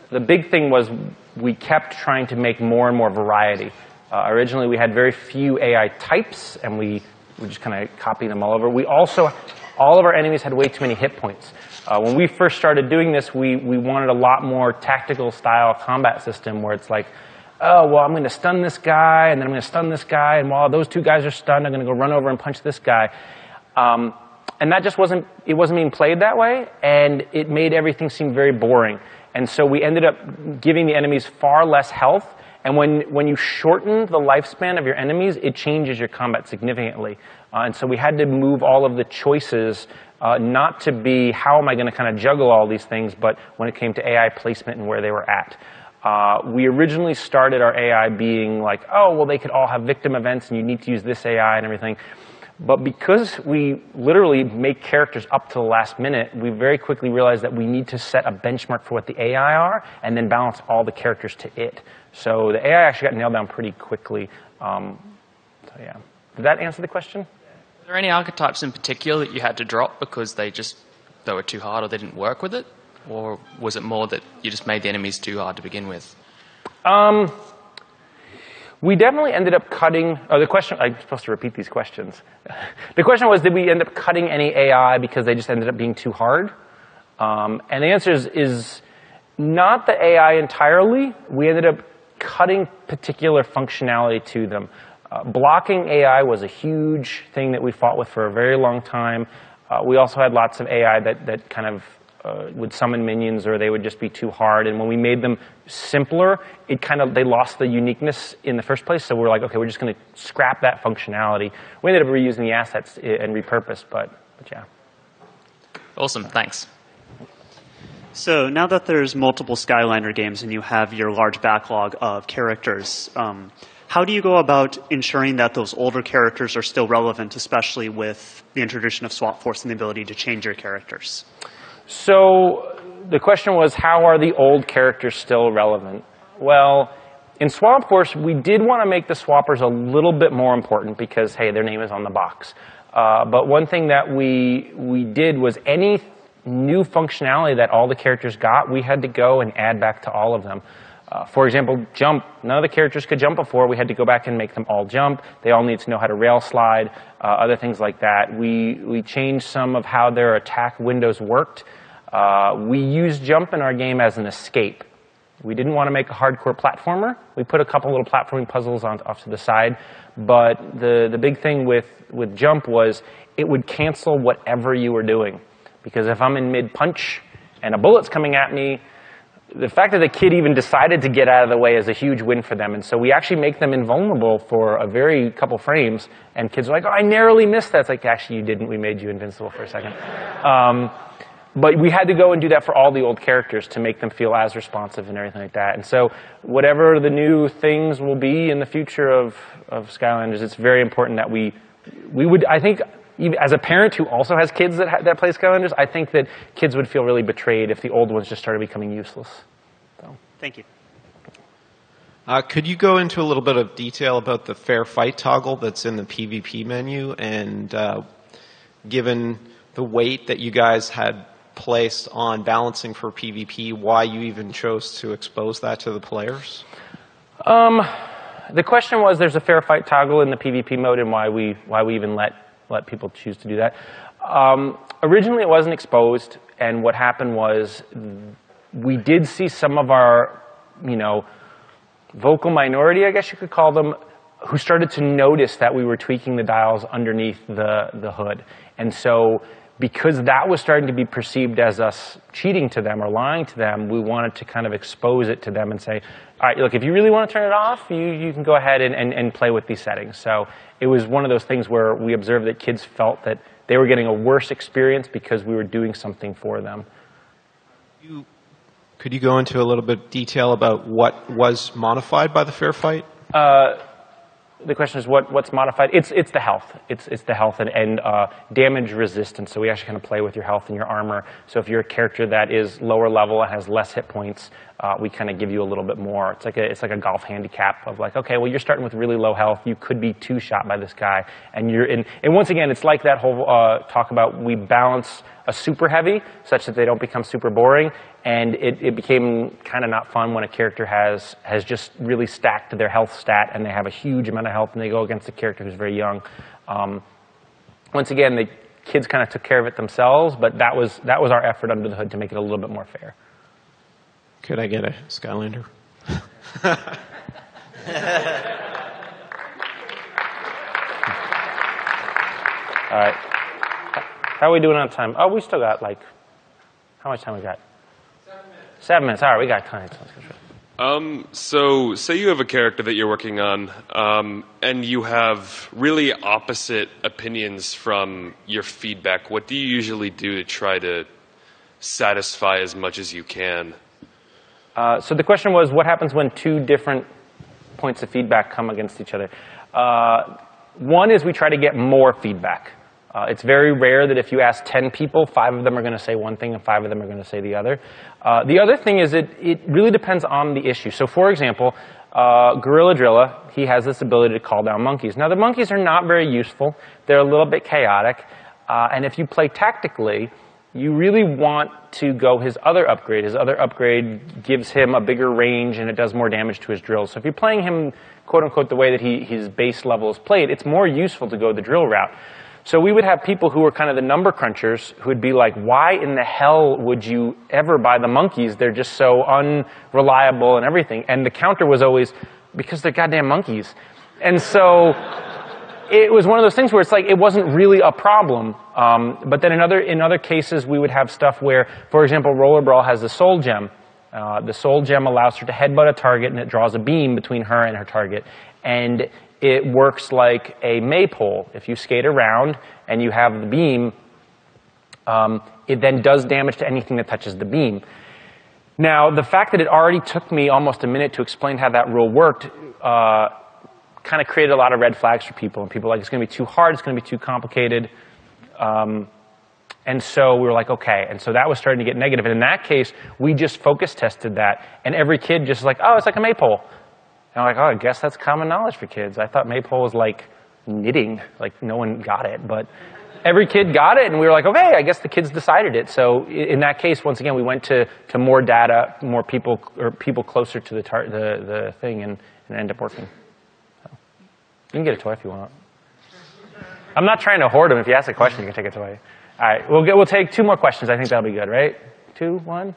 The big thing was we kept trying to make more and more variety. Originally, we had very few AI types, and we just kind of copied them all over. We also, all of our enemies had way too many hit points. When we first started doing this, we wanted a lot more tactical style combat system where it's like, oh, well, I'm going to stun this guy, and then I'm going to stun this guy, and while those two guys are stunned, I'm going to go run over and punch this guy. And that just wasn't being played that way, and it made everything seem very boring. And so we ended up giving the enemies far less health, and when you shorten the lifespan of your enemies, it changes your combat significantly. And so we had to move all of the choices not to be, how am I going to kind of juggle all these things, but when it came to AI placement and where they were at. We originally started our AI being like, oh, well, they could all have victim events, and you need to use this AI and everything. But because we literally make characters up to the last minute, we very quickly realized that we need to set a benchmark for what the AI are and then balance all the characters to it. So the AI actually got nailed down pretty quickly. So yeah. Did that answer the question? Were there any archetypes in particular that you had to drop because they were too hard or they didn't work with it? Or was it more that you just made the enemies too hard to begin with? We definitely ended up cutting, the question, I'm supposed to repeat these questions. The question was, did we end up cutting any AI because they just ended up being too hard? And the answer is not the AI entirely. We ended up cutting particular functionality to them. Blocking AI was a huge thing that we fought with for a very long time. We also had lots of AI that kind of would summon minions, or they would just be too hard. And when we made them simpler, they lost the uniqueness in the first place. So we're like, okay, we're just going to scrap that functionality. We ended up reusing the assets and repurposed, but yeah. Awesome, thanks. So now that there's multiple Skylander games and you have your large backlog of characters, how do you go about ensuring that those older characters are still relevant, especially with the introduction of Swap Force and the ability to change your characters? So the question was, how are the old characters still relevant? Well, in Swap Force, we did want to make the swappers a little bit more important because, hey, their name is on the box. But one thing that we did was any new functionality that all the characters got, we had to go and add back to all of them. For example, jump. None of the characters could jump before. We had to go back and make them all jump. They all need to know how to rail slide, other things like that. We changed some of how their attack windows worked. We used jump in our game as an escape. We didn't want to make a hardcore platformer. We put a couple little platforming puzzles off to the side. But the big thing with jump was it would cancel whatever you were doing. Because if I'm in mid-punch and a bullet's coming at me, the fact that the kid even decided to get out of the way is a huge win for them. And so we actually make them invulnerable for a very couple frames. And kids are like, oh, I narrowly missed that. It's like, actually, you didn't. We made you invincible for a second. But we had to go and do that for all the old characters to make them feel as responsive and everything like that. And so whatever the new things will be in the future of Skylanders, it's very important that we would, I think, even as a parent who also has kids that play Skylanders, I think that kids would feel really betrayed if the old ones just started becoming useless. So. Thank you. Could you go into a little bit of detail about the fair fight toggle that's in the PvP menu, and given the weight that you guys had placed on balancing for PvP, why you even chose to expose that to the players? The question was, there's a fair fight toggle in the PvP mode, and why we even let people choose to do that. Originally, it wasn't exposed, and what happened was we did see some of our, vocal minority, I guess you could call them, who started to notice that we were tweaking the dials underneath the hood. And so because that was starting to be perceived as us cheating to them or lying to them, we wanted to kind of expose it to them and say, all right, look, if you really want to turn it off, you can go ahead and play with these settings. So it was one of those things where we observed that kids felt that they were getting a worse experience because we were doing something for them. Could you go into a little bit of detail about what was modified by the fair fight? The question is what's modified? It's the health. It's the health and damage resistance. So we actually kind of play with your health and your armor. So if you're a character that is lower level and has less hit points, we kind of give you a little bit more. It's like a golf handicap of like, okay, well, you're starting with really low health. You could be two-shot by this guy, and you're in. And once again, it's like that whole talk about we balance a super heavy such that they don't become super boring. And it became kind of not fun when a character has just really stacked their health stat and they have a huge amount of health and they go against a character who's very young. Once again, the kids kind of took care of it themselves, but that was our effort under the hood to make it a little bit more fair. Could I get a Skylander? All right. How are we doing on time? Oh, we still got how much time we got? 7 minutes. All right, we got time. So say you have a character that you're working on, and you have really opposite opinions from your feedback. What do you usually do to try to satisfy as much as you can? So the question was, what happens when two different points of feedback come against each other? One is we try to get more feedback. It's very rare that if you ask 10 people, 5 of them are going to say one thing and 5 of them are going to say the other. The other thing is it really depends on the issue. So for example, Grilla Drilla, he has this ability to call down monkeys. Now the monkeys are not very useful. They're a little bit chaotic. And if you play tactically, you really want to go his other upgrade. His other upgrade gives him a bigger range and it does more damage to his drills. So if you're playing him, quote unquote, the way that his base level is played, it's more useful to go the drill route. So we would have people who were kind of the number crunchers who would be like, why in the hell would you ever buy the monkeys? They're just so unreliable and everything. And the counter was always, because they're goddamn monkeys. And so it was one of those things where it's like, it wasn't really a problem. But then in other cases, we would have stuff where, for example, Roller Brawl has the soul gem. The soul gem allows her to headbutt a target and it draws a beam between her and her target. And it works like a maypole. If you skate around and you have the beam, it then does damage to anything that touches the beam. Now, the fact that it already took me almost a minute to explain how that rule worked kind of created a lot of red flags for people. And people were like, it's going to be too hard, it's going to be too complicated. And so we were like, okay. And so that was starting to get negative. And in that case, we just focus tested that. And every kid just like, oh, it's like a maypole. And I'm like, oh, I guess that's common knowledge for kids. I thought maypole was like knitting, like no one got it. But every kid got it, and we were like, okay, I guess the kids decided it. So in that case, once again, we went to more data, more people, or people closer to the thing, and it ended up working. So, you can get a toy if you want. I'm not trying to hoard them. If you ask a question, you can take a toy. All right, we'll take 2 more questions. I think that'll be good, right? 2, 1?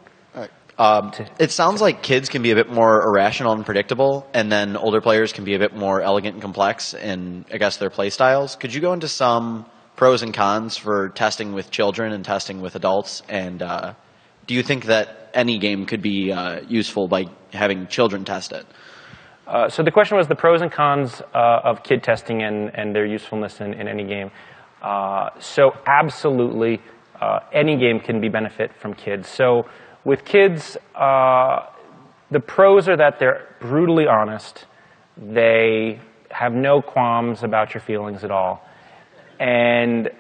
It sounds like kids can be a bit more irrational and predictable, and then older players can be a bit more elegant and complex in, I guess, their play styles. Could you go into some pros and cons for testing with children and testing with adults? And do you think that any game could be useful by having children test it? So the question was the pros and cons of kid testing and their usefulness in any game. So absolutely, any game can be benefit from kids. So with kids, the pros are that they're brutally honest. They have no qualms about your feelings at all. And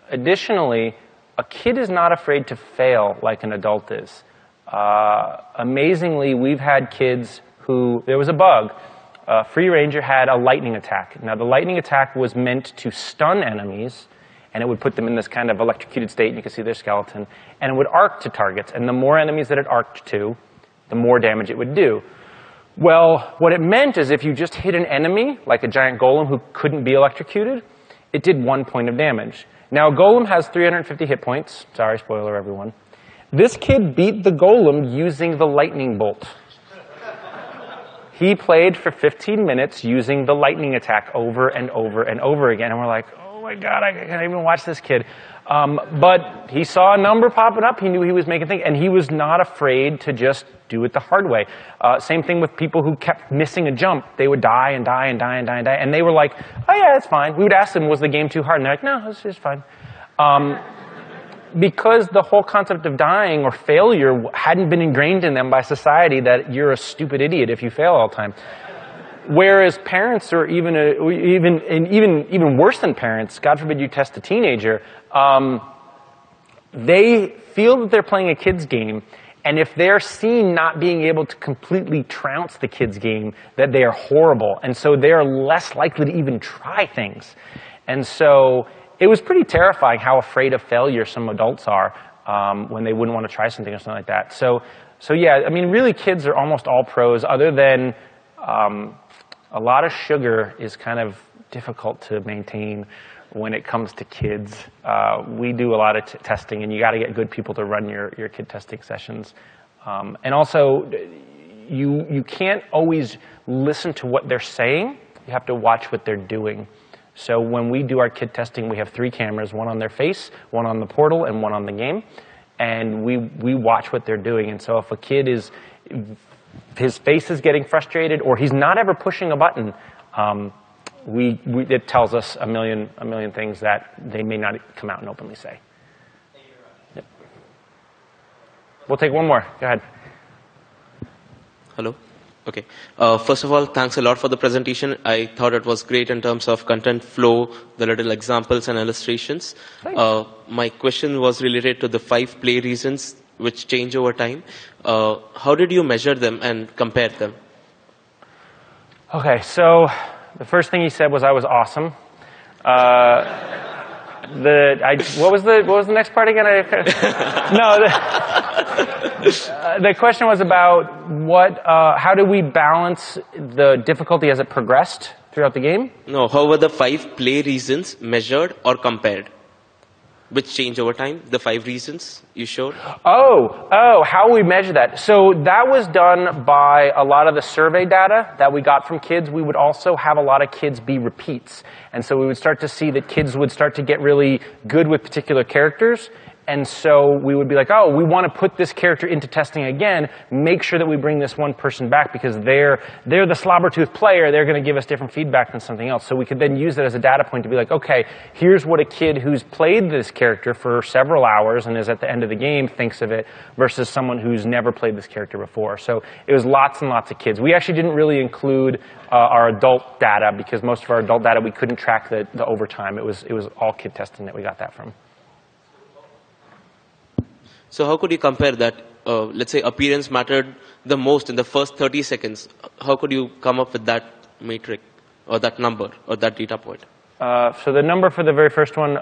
additionally, a kid is not afraid to fail like an adult is. Amazingly, we've had kids who, there was a bug. Free Ranger had a lightning attack. Now, the lightning attack was meant to stun enemies, and it would put them in this kind of electrocuted state, and you can see their skeleton, and it would arc to targets. And the more enemies that it arced to, the more damage it would do. Well, what it meant is if you just hit an enemy, like a giant golem who couldn't be electrocuted, it did 1 point of damage. Now, a golem has 350 hit points. Sorry, spoiler, everyone. This kid beat the golem using the lightning bolt. He played for 15 minutes using the lightning attack over and over and over again. And we're like, oh my God, I can't even watch this kid. But he saw a number popping up. He knew he was making things. And he was not afraid to just do it the hard way. Same thing with people who kept missing a jump. They would die and die and die and die and die. And they were like, oh yeah, that's fine. We would ask them, was the game too hard? And they're like, no, it's just fine. Because the whole concept of dying or failure hadn't been ingrained in them by society that you're a stupid idiot if you fail all the time. Whereas parents, or even worse than parents, God forbid you test a teenager, they feel that they're playing a kid's game, and if they're seen not being able to completely trounce the kid's game, that they are horrible, and so they're less likely to even try things. And so it was pretty terrifying how afraid of failure some adults are when they wouldn't want to try something or something like that. So yeah, I mean, really kids are almost all pros, other than a lot of sugar is kind of difficult to maintain when it comes to kids. We do a lot of testing, and you got to get good people to run your kid testing sessions. And also, you can't always listen to what they're saying. You have to watch what they're doing. So when we do our kid testing, we have 3 cameras, one on their face, one on the portal, and one on the game. And we watch what they're doing. And so if a kid his face is getting frustrated, or he's not ever pushing a button, it tells us a million things that they may not come out and openly say. Yep. We'll take one more. Go ahead. Hello. Okay. First of all, thanks a lot for the presentation. I thought it was great in terms of content flow, the little examples and illustrations. My question was related to the 5 play reasons which change over time. How did you measure them and compare them? Okay, so the first thing he said was I was awesome. What was the next part again? The question was about how do we balance the difficulty as it progressed throughout the game? No, how were the 5 play reasons measured or compared? Which change over time? The 5 reasons you showed? How we measure that. So that was done by a lot of the survey data that we got from kids. We would also have a lot of kids be repeats. And so we would start to see that kids would start to get really good with particular characters. And so we would be like, oh, we want to put this character into testing again, make sure that we bring this one person back because they're the slobber-tooth player, they're going to give us different feedback than something else. So we could then use that as a data point to be like, okay, here's what a kid who's played this character for several hours and is at the end of the game thinks of it versus someone who's never played this character before. So it was lots and lots of kids. We actually didn't really include our adult data because most of our adult data, we couldn't track the overtime. It was all kid testing that we got that from. So how could you compare that? Let's say appearance mattered the most in the first 30 seconds. How could you come up with that metric or that number or that data point? So the number for the very first one,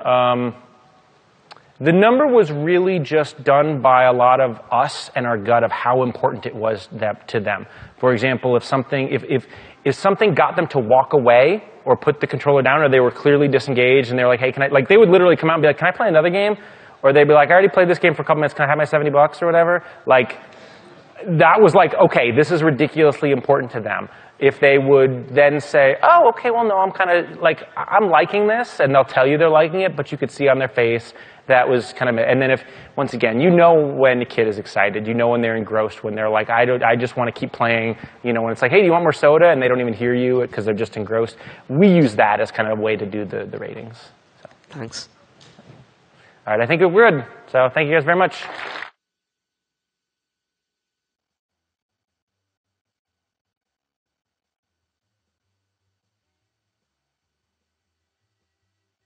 the number was really just done by a lot of us and our gut of how important it was to them. For example, if something got them to walk away or put the controller down, or they were clearly disengaged and they were like, hey, can I, like they would literally come out and be like, can I play another game? Or they'd be like, I already played this game for a couple minutes, can I have my $70 or whatever? Like, that was like, okay, this is ridiculously important to them. If they would then say, oh, okay, well, no, I'm kind of like, I'm liking this, and they'll tell you they're liking it, but you could see on their face that was kind of, and then if, once again, you know when a kid is excited, you know when they're engrossed, when they're like, I just want to keep playing, you know, when it's like, hey, do you want more soda? And they don't even hear you because they're just engrossed. We use that as kind of a way to do the ratings. So. Thanks. All right, I think we're good. So thank you guys very much.